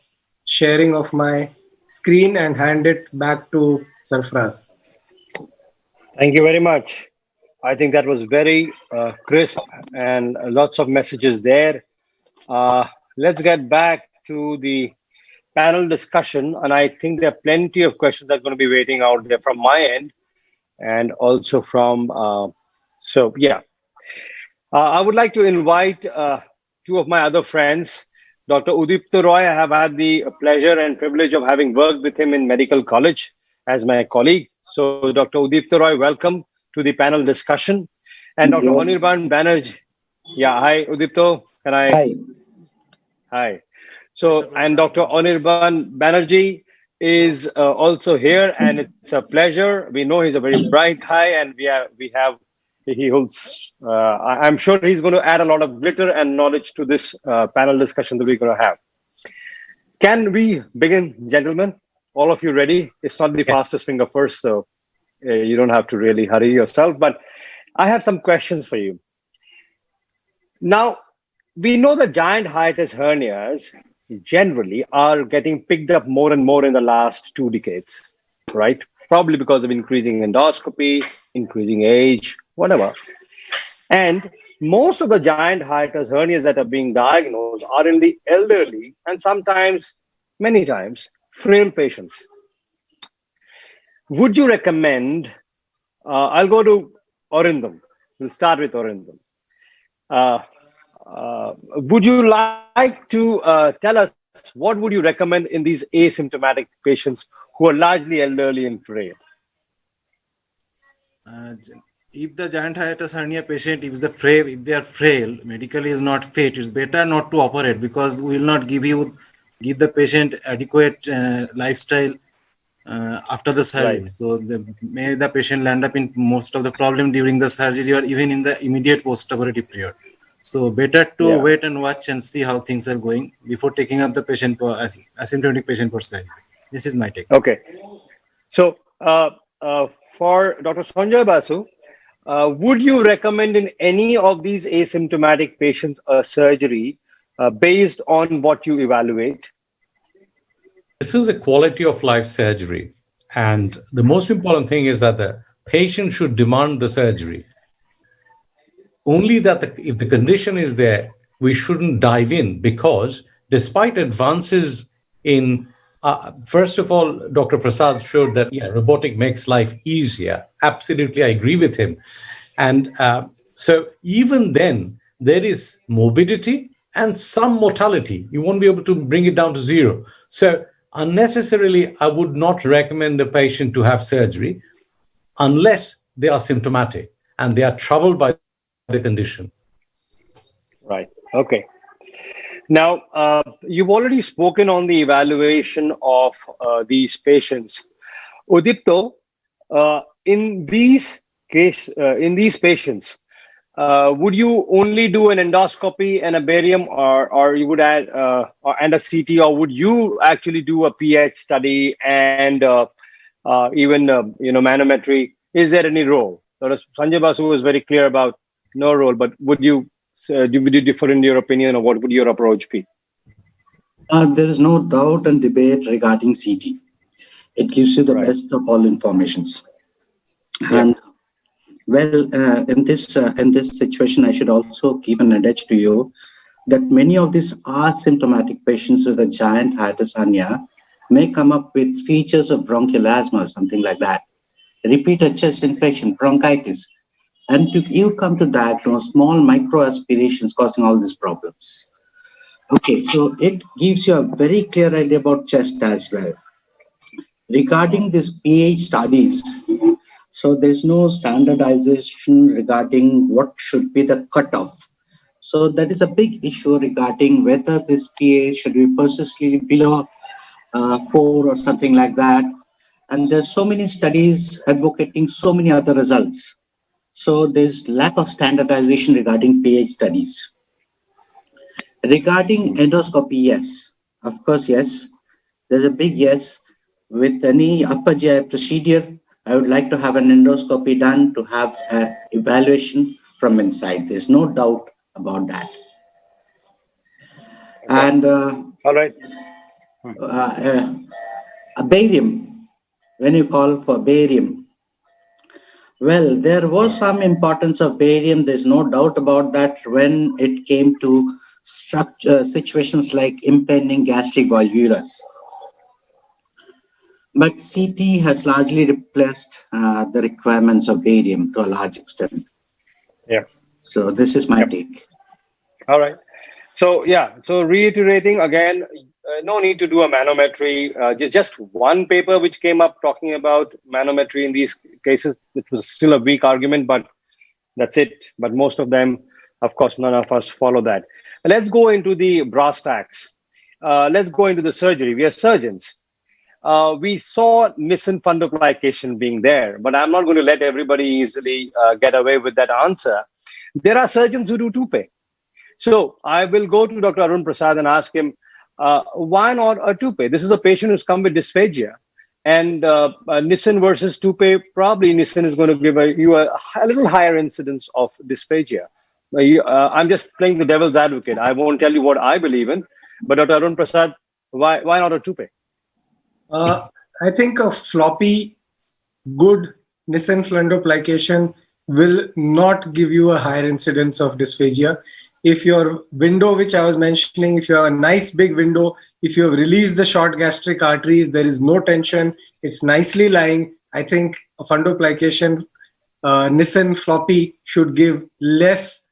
sharing of my screen and hand it back to Sarfraz. Thank you very much. I think that was very crisp and lots of messages there. Let's get back to the panel discussion. And I think there are plenty of questions that are going to be waiting out there from my end and also from, yeah. I would like to invite two of my other friends. Dr. Udipta Roy, I have had the pleasure and privilege of having worked with him in medical college as my colleague. So, Dr. Udipta Roy, welcome to the panel discussion. And Dr. Anirban Banerjee. Yeah, hi, Udipto. Can I? Hi. Hi. So, and Dr. Anirban Banerjee is also here, and it's a pleasure. We know he's a very bright guy, and he holds. I'm sure he's going to add a lot of glitter and knowledge to this panel discussion that we're going to have. Can we begin, gentlemen? All of you ready? It's not the fastest finger first, so you don't have to really hurry yourself. But I have some questions for you. Now, we know that giant hiatus hernias generally are getting picked up more and more in the last 2 decades, right? Probably because of increasing endoscopy, increasing age, whatever. And most of the giant hiatus hernias that are being diagnosed are in the elderly and sometimes, many times, frail patients. Would you recommend? I'll go to Orindam. We'll start with Orindam. Uh, would you like to tell us what would you recommend in these asymptomatic patients who are largely elderly and frail? Uh, if the giant hiatus hernia patient, if they are frail, medically is not fit, it's better not to operate because we will not give the patient adequate lifestyle after the Right. surgery. So may the patient land up in most of the problem during the surgery or even in the immediate post-operative period. So better to Yeah. wait and watch and see how things are going before taking up the patient for asymptomatic patient for surgery. This is my take. Okay. So, for Dr. Sanjay Basu, would you recommend in any of these asymptomatic patients a surgery based on what you evaluate? This is a quality of life surgery. And the most important thing is that the patient should demand the surgery. Only that if the condition is there, we shouldn't dive in because despite advances in, first of all, Dr. Prasad showed that, yeah, robotic makes life easier. Absolutely, I agree with him. And so even then, there is morbidity and some mortality. You won't be able to bring it down to zero. So unnecessarily, I would not recommend a patient to have surgery unless they are symptomatic and they are troubled by the condition. Right. Okay. Now, you've already spoken on the evaluation of these patients. Udipto, in these patients, would you only do an endoscopy and a barium, or you would add and a CT, or would you actually do a pH study and even manometry? Is there any role? Sanjay Basu was very clear about no role, but would you differ in your opinion, or what would your approach be? There is no doubt and debate regarding CT. It gives you the Right. best of all informations. Yeah. And well, in this situation, I should also give an adage to you that many of these asymptomatic patients with a giant hiatus hernia may come up with features of bronchial asthma or something like that, repeated chest infection, bronchitis, and you come to diagnose small micro aspirations causing all these problems. Okay, so it gives you a very clear idea about chest as well. Regarding this pH studies, so there's no standardization regarding what should be the cutoff. So that is a big issue regarding whether this pH should be persistently below 4 or something like that. And there's so many studies advocating so many other results. So there's lack of standardization regarding pH studies. Regarding endoscopy, yes, of course, yes. There's a big yes. With any upper GI procedure, I would like to have an endoscopy done to have an evaluation from inside. There's no doubt about that. Okay. And All right. a barium, when you call for barium, well, there was some importance of barium. There's no doubt about that when it came to situations like impending gastric volvulus. But CT has largely replaced the requirements of barium to a large extent. Yeah. So this is my Yep. take. All right. So yeah. So reiterating again, no need to do a manometry. Just one paper which came up talking about manometry in these cases. It was still a weak argument, but that's it. But most of them, of course, none of us follow that. Let's go into the brass tacks. Let's go into the surgery. We are surgeons. We saw Nissen fundoplication being there, but I'm not going to let everybody easily get away with that answer. There are surgeons who do toupee. So I will go to Dr. Arun Prasad and ask him, why not a toupee? This is a patient who's come with dysphagia. And Nissen versus toupee, probably Nissen is going to give you a little higher incidence of dysphagia. I'm just playing the devil's advocate. I won't tell you what I believe in, But Dr. Arun Prasad, why not a toupee? I think a floppy, good Nissen fundoplication will not give you a higher incidence of dysphagia. If your window, which I was mentioning, if you have a nice big window, if you have released the short gastric arteries, there is no tension, it's nicely lying, I think a fundoplication, Nissen floppy should give less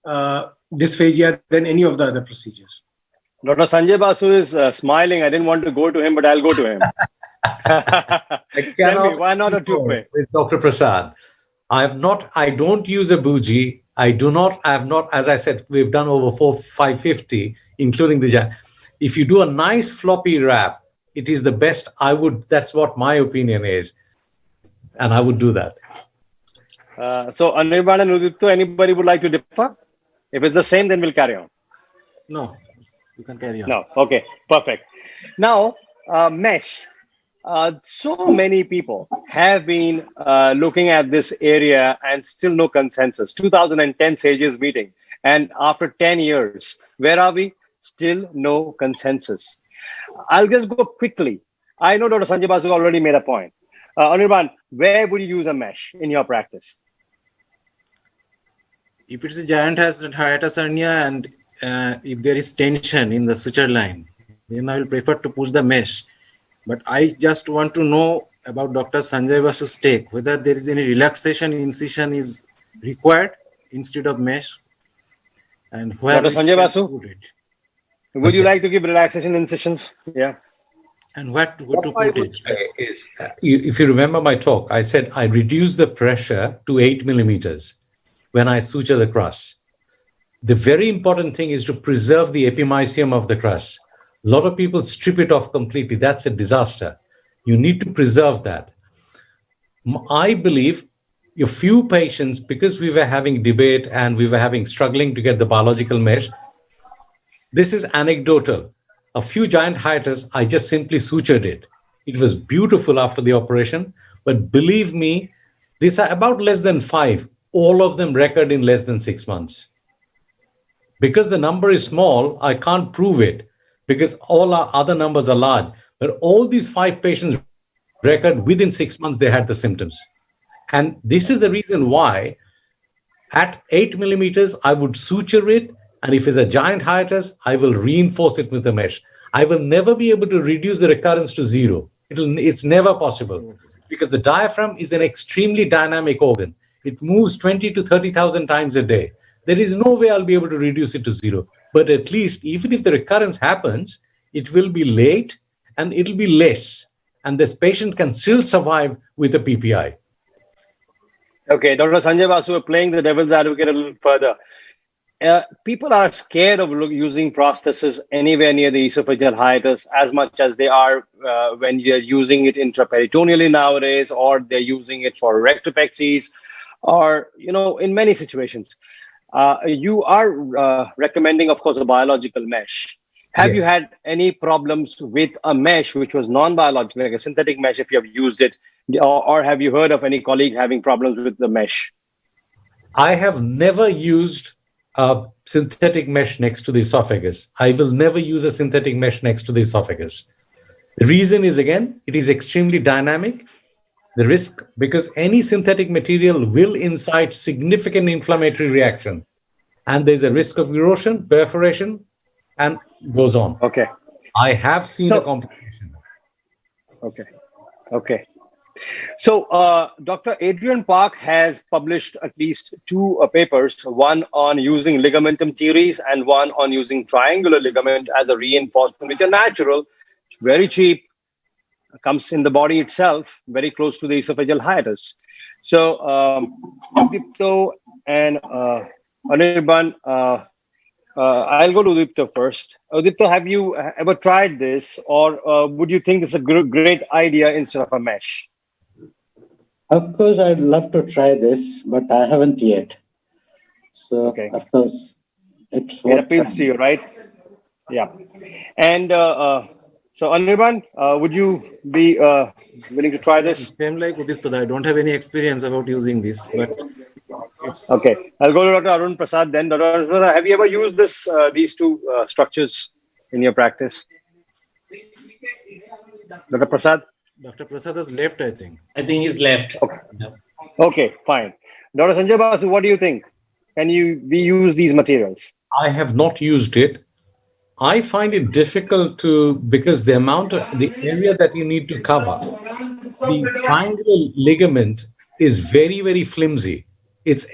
dysphagia than any of the other procedures. Dr. Sanjay Basu is smiling. I didn't want to go to him, but I'll go to him. Tell me, why not a toupee? With Dr. Prasad, I don't use a bougie. I have not, as I said, we've done over 550, including if you do a nice floppy wrap, it is the best. That's what my opinion is. And I would do that. So Anirban and Udipto, anybody would like to differ? If it's the same, then we'll carry on. No, you can carry on. No, okay, perfect. Now, mesh. So many people have been looking at this area and still no consensus. 2010 SAGES meeting, and after 10 years, where are we? Still no consensus. I'll just go quickly. I know Dr. Sanjay Basu already made a point. Anirban, where would you use a mesh in your practice? If it's a giant hiatus hernia and if there is tension in the suture line, then I will prefer to push the mesh. But I just want to know about Dr. Sanjay Basu's take, whether there is any relaxation incision is required instead of mesh, and where Dr. Sanjay Basu, put it. Would you like to give relaxation incisions? Yeah. And where to What I put would it? say is, if you remember my talk, I said I reduce the pressure to 8 millimeters when I suture the crust. The very important thing is to preserve the epimysium of the crust. A lot of people strip it off completely. That's a disaster. You need to preserve that. I believe a few patients, because we were having debate and we were struggling to get the biological mesh, this is anecdotal. A few giant hiatus, I just simply sutured it. It was beautiful after the operation, but believe me, these are about less than 5. All of them recurred in less than 6 months. Because the number is small, I can't prove it because all our other numbers are large. But all these 5 patients recurred within 6 months, they had the symptoms. And this is the reason why at 8 millimeters, I would suture it. And if it's a giant hiatus, I will reinforce it with a mesh. I will never be able to reduce the recurrence to 0. It's never possible because the diaphragm is an extremely dynamic organ. It moves 20 to 30,000 times a day. There is no way I'll be able to reduce it to 0. But at least, even if the recurrence happens, it will be late and it'll be less. And this patient can still survive with a PPI. Okay, Dr. Sanjay Basu, playing the devil's advocate a little further. People are scared of using prosthesis anywhere near the esophageal hiatus as much as they are when you're using it intraperitoneally nowadays, or they're using it for rectopexies, or, in many situations. You are recommending, of course, a biological mesh. Have you had any problems with a mesh which was non-biological, like a synthetic mesh, if you have used it, or have you heard of any colleague having problems with the mesh? I have never used a synthetic mesh next to the esophagus. I will never use a synthetic mesh next to the esophagus. The reason is, again, it is extremely dynamic. The risk, because any synthetic material will incite significant inflammatory reaction. And there's a risk of erosion, perforation, and goes on. Okay. I have seen a complication. Okay. So, Dr. Adrian Park has published at least 2 papers, one on using ligamentum teres and one on using triangular ligament as a reinforcement, which are natural, very cheap, comes in the body itself, very close to the esophageal hiatus. So, Udipto and Anirban, I'll go to Udipto first. Udipto, have you ever tried this, or would you think it's a great idea instead of a mesh? Of course, I'd love to try this, but I haven't yet. So, Okay. Of course, It appeals to you, right? Yeah. And so, Anirban, would you be willing to try this? Same like Udipto, I don't have any experience about using this, but it's Okay. I'll go to Dr. Arun Prasad then. Dr. Arun Prasad, have you ever used these 2 structures? in your practice? Dr. Prasad? Dr. Prasad has left, I think. I think he's left. Okay. Yeah. Okay, fine. Dr. Sanjay Basu, what do you think? Can we use these materials? I have not used it. I find it difficult to, because the area that you need to cover, the triangular ligament is very, very flimsy. It's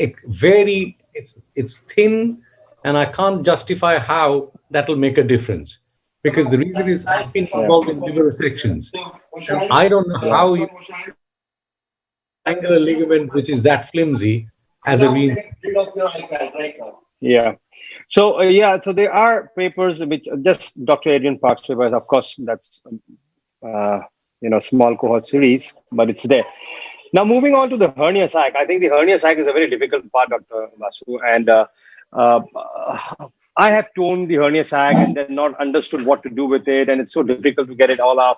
thin, and I can't justify how that will make a difference. Because the reason is I've been involved in vivisections, and I don't know how you triangular ligament, which is that flimsy, as a Yeah. So so there are papers which just Dr. Adrian Park's papers. Of course, that's small cohort series, but it's there. Now moving on to the hernia sac. I think the hernia sac is a very difficult part, Dr. Basu, and uh, I have torn the hernia sac and then not understood what to do with it, and it's so difficult to get it all off.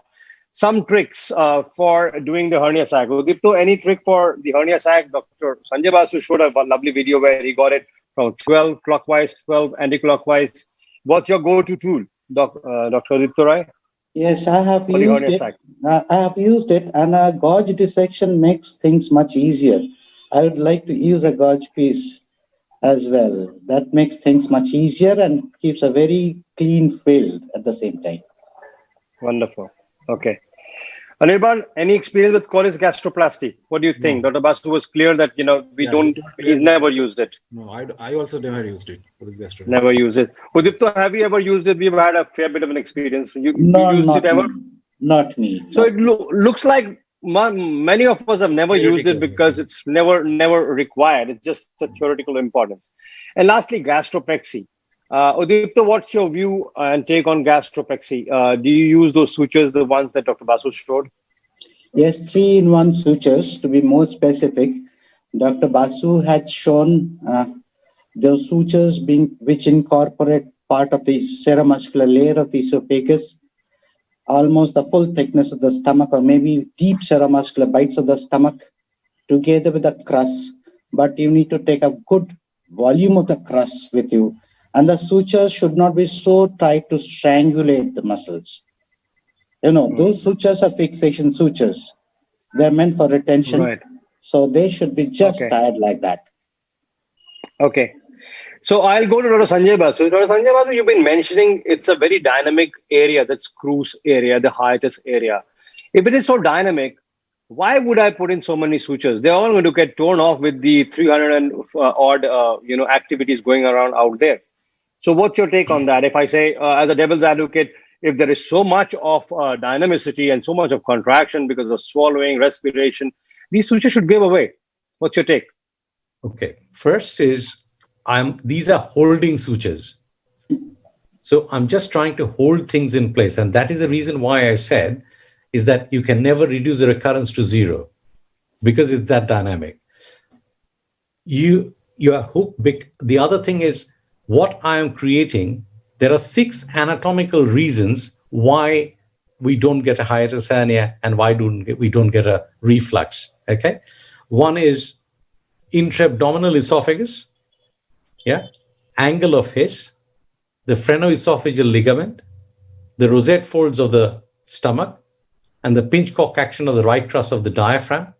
Some tricks for doing the hernia sac. Udipto, any trick for the hernia sac? Dr. Sanjay Basu showed a lovely video where he got it from 12 clockwise, 12 anti-clockwise. What's your go-to tool, Dr. Udipto Rai? Yes, I have For the used hernia it. sac. I have used it, and a gauge dissection makes things much easier. I would like to use a gauge piece as well. That makes things much easier and keeps a very clean field at the same time. Wonderful. Okay. Anirban, any experience with Collis gastroplasty? What do you think? No. Dr. Basu was clear that he's never used it. No, I also never used it. What is gastroplasty? Never used it. Udipto, have you ever used it? We've had a fair bit of an experience. You No, used not it ever? me. Not me. So it looks like many of us have never used it Theoretical, because okay. it's never required. It's just a theoretical importance. And lastly, gastropexy. Udipto, what's your view and take on gastropexy? Do you use those sutures, the ones that Dr. Basu showed? Yes, 3-in-1 sutures to be more specific. Dr. Basu had shown those sutures which incorporate part of the seromuscular layer of the esophagus, almost the full thickness of the stomach, or maybe deep seromuscular bites of the stomach, together with the crust. But you need to take a good volume of the crust with you. And the sutures should not be so tight to strangulate the muscles. Those sutures are fixation sutures. They're meant for retention. Right. So they should be just Okay. tied like that. Okay. So I'll go to Dr. Sanjay Basu. Dr. Sanjay Basu, you've been mentioning it's a very dynamic area, that screws area, the hiatus area. If it is so dynamic, why would I put in so many sutures? They're all going to get torn off with the 300 and odd, activities going around out there. So what's your take on that? If I say, as a devil's advocate, if there is so much of dynamicity and so much of contraction because of swallowing, respiration, these sutures should give away. What's your take? Okay. First is these are holding sutures. So I'm just trying to hold things in place. And that is the reason why I said is that you can never reduce the recurrence to zero because it's that dynamic. You are hooked. The other thing is what I am creating. There are 6 anatomical reasons why we don't get a hiatus hernia and why we don't get a reflux. Okay. One is intra-abdominal esophagus, angle of His, the phrenoesophageal ligament, the rosette folds of the stomach, and the pinchcock action of the right truss of the diaphragm.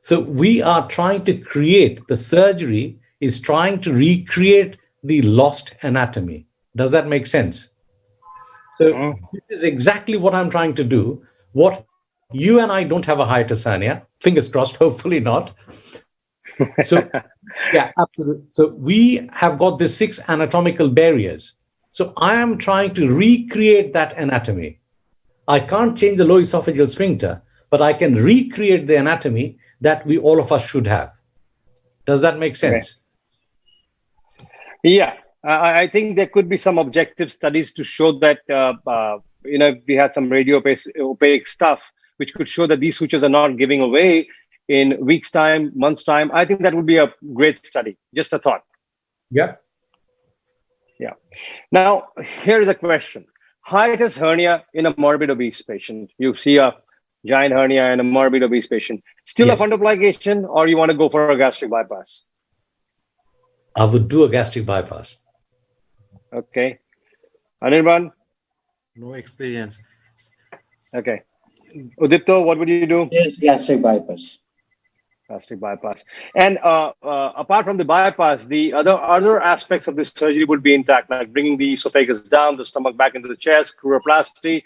So we are trying to create, the surgery is trying to recreate the lost anatomy. Does that make sense? So this is exactly what I'm trying to do. What you and I don't have a hiatus hernia, fingers crossed, hopefully not. So, yeah, absolutely. So we have got the 6 anatomical barriers. So I am trying to recreate that anatomy. I can't change the low esophageal sphincter, but I can recreate the anatomy that all of us should have. Does that make sense? Okay. Yeah, I think there could be some objective studies to show that, we had some radio opaque stuff, which could show that these sutures are not giving away in weeks' time, months' time. I think that would be a great study. Just a thought. Yeah. Yeah. Now, here is a question. Hiatus hernia in a morbid obese patient. You see a giant hernia in a morbid obese patient. Still Yes. a fundoplication, or you want to go for a gastric bypass? I would do a gastric bypass. Okay. Anirban? No experience. Okay. Udipto, what would you do? Yes, gastric bypass. Gastric bypass. And apart from the bypass, the other aspects of this surgery would be intact, like bringing the esophagus down, the stomach back into the chest, cruroplasty,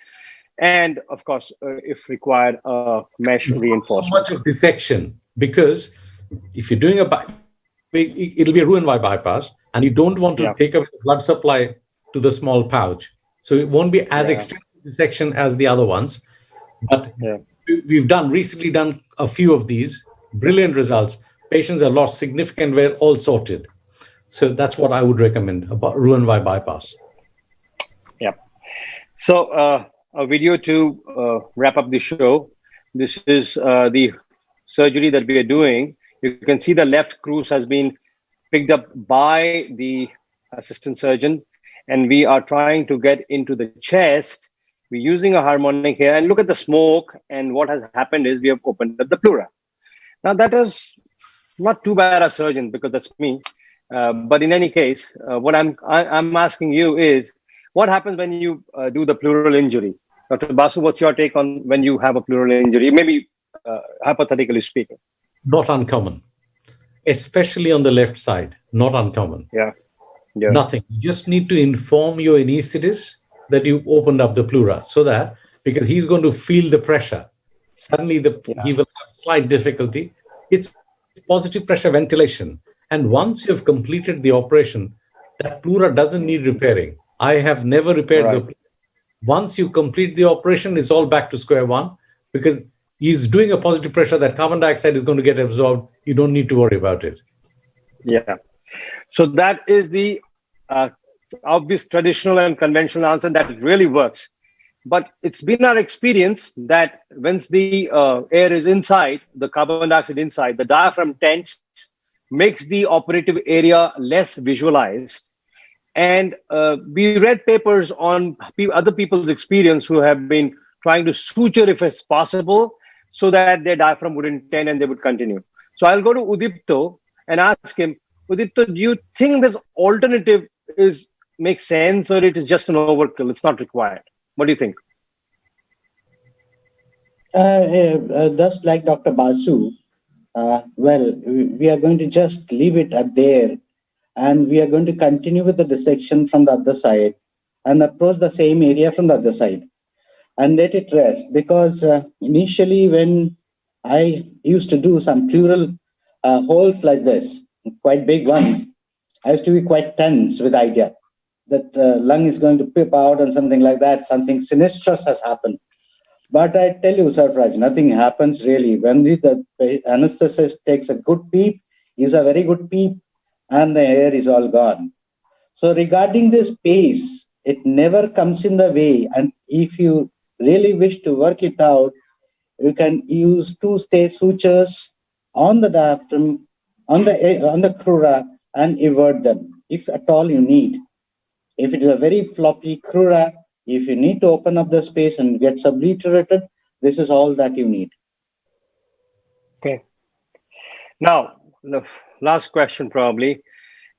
and of course, if required, mesh Not so reinforcement. much of dissection, because if you're doing it'll be a Roux-en-Y bypass, and you don't want to Yeah. take away the blood supply to the small pouch. So it won't be as Yeah. extensive dissection as the other ones. But Yeah. we've recently done a few of these, brilliant results. Patients have lost significant weight, all sorted. So that's what I would recommend about Roux-en-Y bypass. Yeah. So a video to wrap up the show. This is the surgery that we are doing. You can see the left cruise has been picked up by the assistant surgeon, and we are trying to get into the chest. We're using a harmonic here, and look at the smoke. And what has happened is we have opened up the pleura. Now that is not too bad a surgeon, because that's me. But in any case, what I'm asking you is, what happens when you do the pleural injury? Dr. Basu, what's your take on when you have a pleural injury? Maybe hypothetically speaking. Not uncommon, especially on the left side. Not uncommon. Yeah. Yeah. Nothing. You just need to inform your anesthetist that you opened up the pleura, so that, because he's going to feel the pressure. Suddenly he will have slight difficulty. It's positive pressure ventilation. And once you've completed the operation, that pleura doesn't need repairing. I have never repaired the pleura. Once you complete the operation, it's all back to square one, because he's doing a positive pressure, that carbon dioxide is going to get absorbed. You don't need to worry about it. Yeah. So that is the obvious traditional and conventional answer that really works. But it's been our experience that once the air is inside, the carbon dioxide inside, the diaphragm tense, makes the operative area less visualized. And we read papers on other people's experience who have been trying to suture if it's possible, so that their diaphragm wouldn't tend and they would continue. So I'll go to Udipto and ask him, Udipto, do you think this alternative makes sense, or it is just an overkill? It's not required. What do you think? Just like Dr. Basu, well, we are going to just leave it at there, and we are going to continue with the dissection from the other side and approach the same area from the other side and let it rest. Because initially, when I used to do some pleural holes like this, quite big ones, I used to be quite tense with the idea that lung is going to pip out and something like that. Something sinistrous has happened. But I tell you, Sarfraj, nothing happens really. When the anesthetist takes a good peep, is a very good peep, and the hair is all gone. So regarding this pace, it never comes in the way. And if you really wish to work it out, you can use two-stage sutures on the diaphragm, on the crura, and invert them, if at all you need. If it is a very floppy crura, if you need to open up the space and get subliterated, this is all that you need. Okay. Now, the last question probably.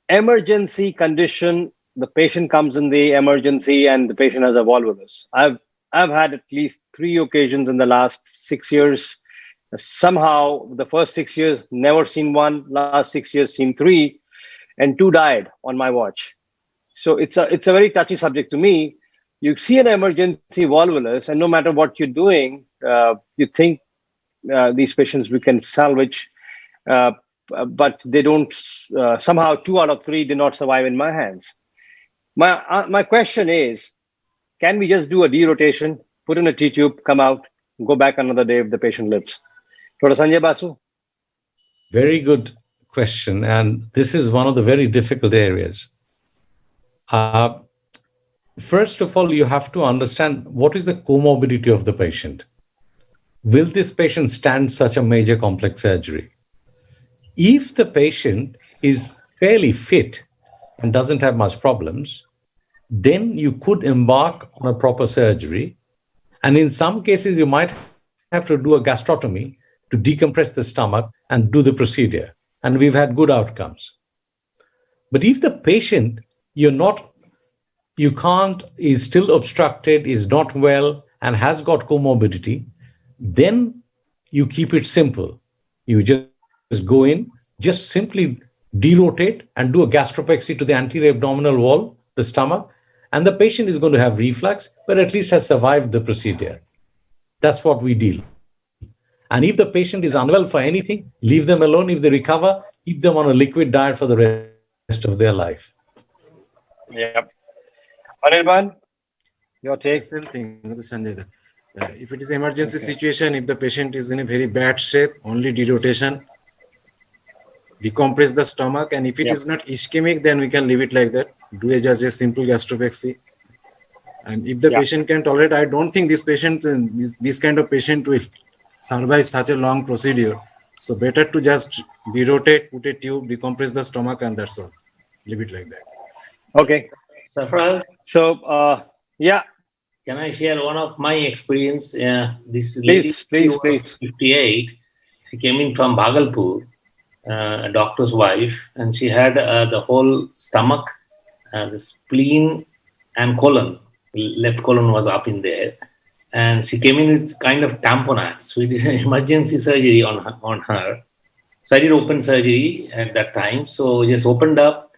Emergency condition, the patient comes in the emergency and the patient has a volvulus. I've had at least 3 occasions in the last 6 years. Somehow, the first 6 years, never seen one. Last 6 years, seen 3, and 2 died on my watch. So it's a very touchy subject to me. You see an emergency volvulus, and no matter what you're doing, you think these patients we can salvage, but they don't. Somehow, 2 out of 3 did not survive in my hands. My question is, can we just do a derotation, put in a T-tube, come out, go back another day if the patient lives? Dr. Sanjay Basu? Very good question. And this is one of the very difficult areas. First of all, you have to understand what is the comorbidity of the patient. Will this patient stand such a major complex surgery? If the patient is fairly fit and doesn't have much problems, then you could embark on a proper surgery. And in some cases, you might have to do a gastrotomy to decompress the stomach and do the procedure. And we've had good outcomes. But if the patient, you're not is still obstructed, is not well, and has got comorbidity, then you keep it simple. You just go in, just simply derotate and do a gastropexy to the anterior abdominal wall, the stomach, and the patient is going to have reflux, but at least has survived the procedure. That's what we deal. And if the patient is unwell for anything, leave them alone. If they recover, keep them on a liquid diet for the rest of their life. Yep. Anirban, your take? Same thing, Sanjay. If it is emergency Okay. situation, if the patient is in a very bad shape, only derotation, decompress the stomach, and if it Yep. is not ischemic, then we can leave it like that. Do just a simple gastropexy. And if the Yeah. patient can tolerate, I don't think this patient, this kind of patient will survive such a long procedure. So better to just derotate, put a tube, decompress the stomach, and that's all. Leave it like that. Okay. Sarfaraz, So, yeah, can I share one of my experience? This lady, please, she was please. 58. She came in from Bhagalpur, a doctor's wife, and she had the whole stomach, the spleen, and colon. Left colon was up in there, and she came in with kind of tamponade. So we did an emergency surgery on her. So I did open surgery at that time. So just opened up,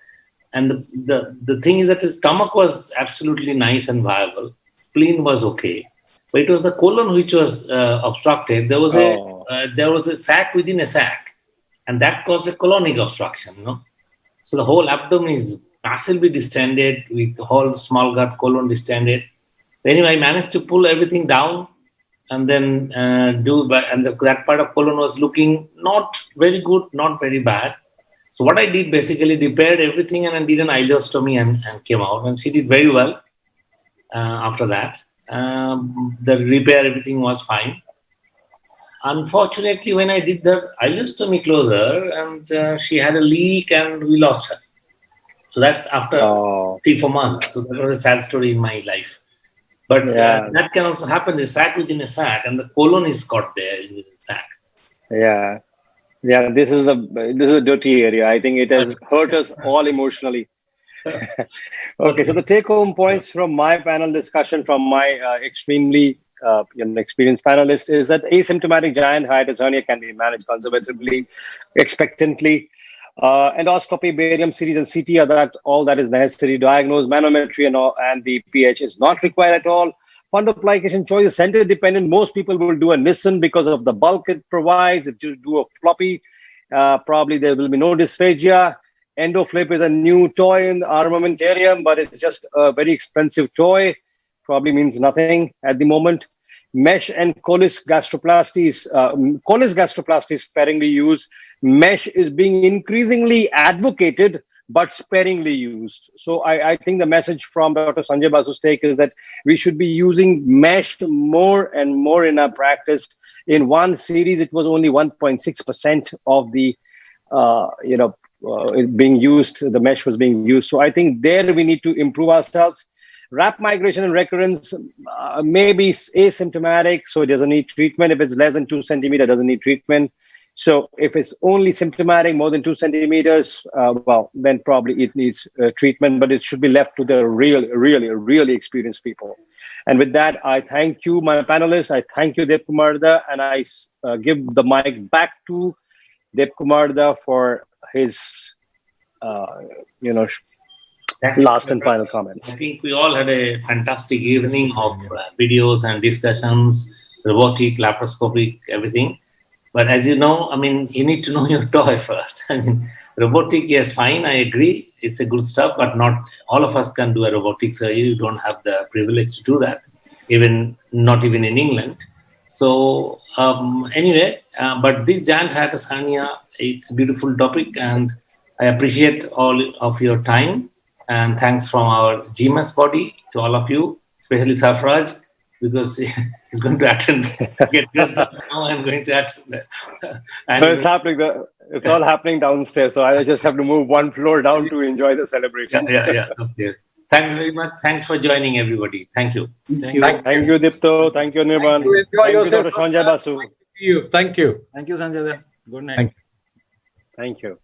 and the thing is that the stomach was absolutely nice and viable. Spleen was okay, but it was the colon which was obstructed. There was a sac within a sac, and that caused a colonic obstruction. So the whole abdomen is massively distended, with the whole small gut colon distended. Anyway, I managed to pull everything down, and then that part of colon was looking not very good, not very bad. So what I did, basically repaired everything, and I did an ileostomy and came out, and she did very well after that. The repair, everything was fine. Unfortunately, when I did the ileostomy closer, and she had a leak, and we lost her. So that's after 3-4 months. So that was a sad story in my life. But that can also happen. A sac within a sac, and the colon is caught there in the sac. Yeah. Yeah, this is a dirty area. I think it has hurt us all emotionally. Okay, so the take-home points from my panel discussion, from my extremely experienced panelists, is that asymptomatic giant hiatus hernia can be managed conservatively, expectantly. Endoscopy, barium series, and CT are all that is necessary. Diagnose, manometry, and the pH is not required at all. Fundoplication choice is center dependent. Most people will do a Nissen because of the bulk it provides. If you do a floppy, probably there will be no dysphagia. EndoFlip is a new toy in the armamentarium, but it's just a very expensive toy. Probably means nothing at the moment. Mesh and Collis gastroplasties. Collis gastroplasty is sparingly used. Mesh is being increasingly advocated, but sparingly used. So I think the message from Dr. Sanjay Basu's take is that we should be using mesh more and more in our practice. In one series, it was only 1.6% of the, being used. The mesh was being used. So I think there we need to improve ourselves. RAP migration and recurrence may be asymptomatic, so it doesn't need treatment. If it's less than 2 centimeters, it doesn't need treatment. So if it's only symptomatic, more than 2 centimeters, then probably it needs treatment, but it should be left to the really experienced people. And with that, I thank you, my panelists. I thank you, Deb Kumarda, and I give the mic back to Deb Kumarda for his, last and final comments. I think we all had a fantastic evening of videos and discussions, robotic, laparoscopic, everything. But as you know, you need to know your toy first. Robotic, yes, fine, I agree. It's a good stuff, but not all of us can do a robotic surgery. You don't have the privilege to do that, not even in England. So anyway, but this giant hiatus hernia, it's a beautiful topic, and I appreciate all of your time. And thanks from our Gemas body to all of you, especially Sarfaraj, because he's going to attend. Now I'm going to attend. So it's happening. It's all happening downstairs. So I just have to move one floor down to enjoy the celebrations. Yeah. Okay. Thanks very much. Thanks for joining, everybody. Thank you. Thank you, Dipto. Thank you, Nirvan. Enjoy yourself. Dr. Sanjay Basu. Thank you. Thank you, Sanjay. Good night. Thank you.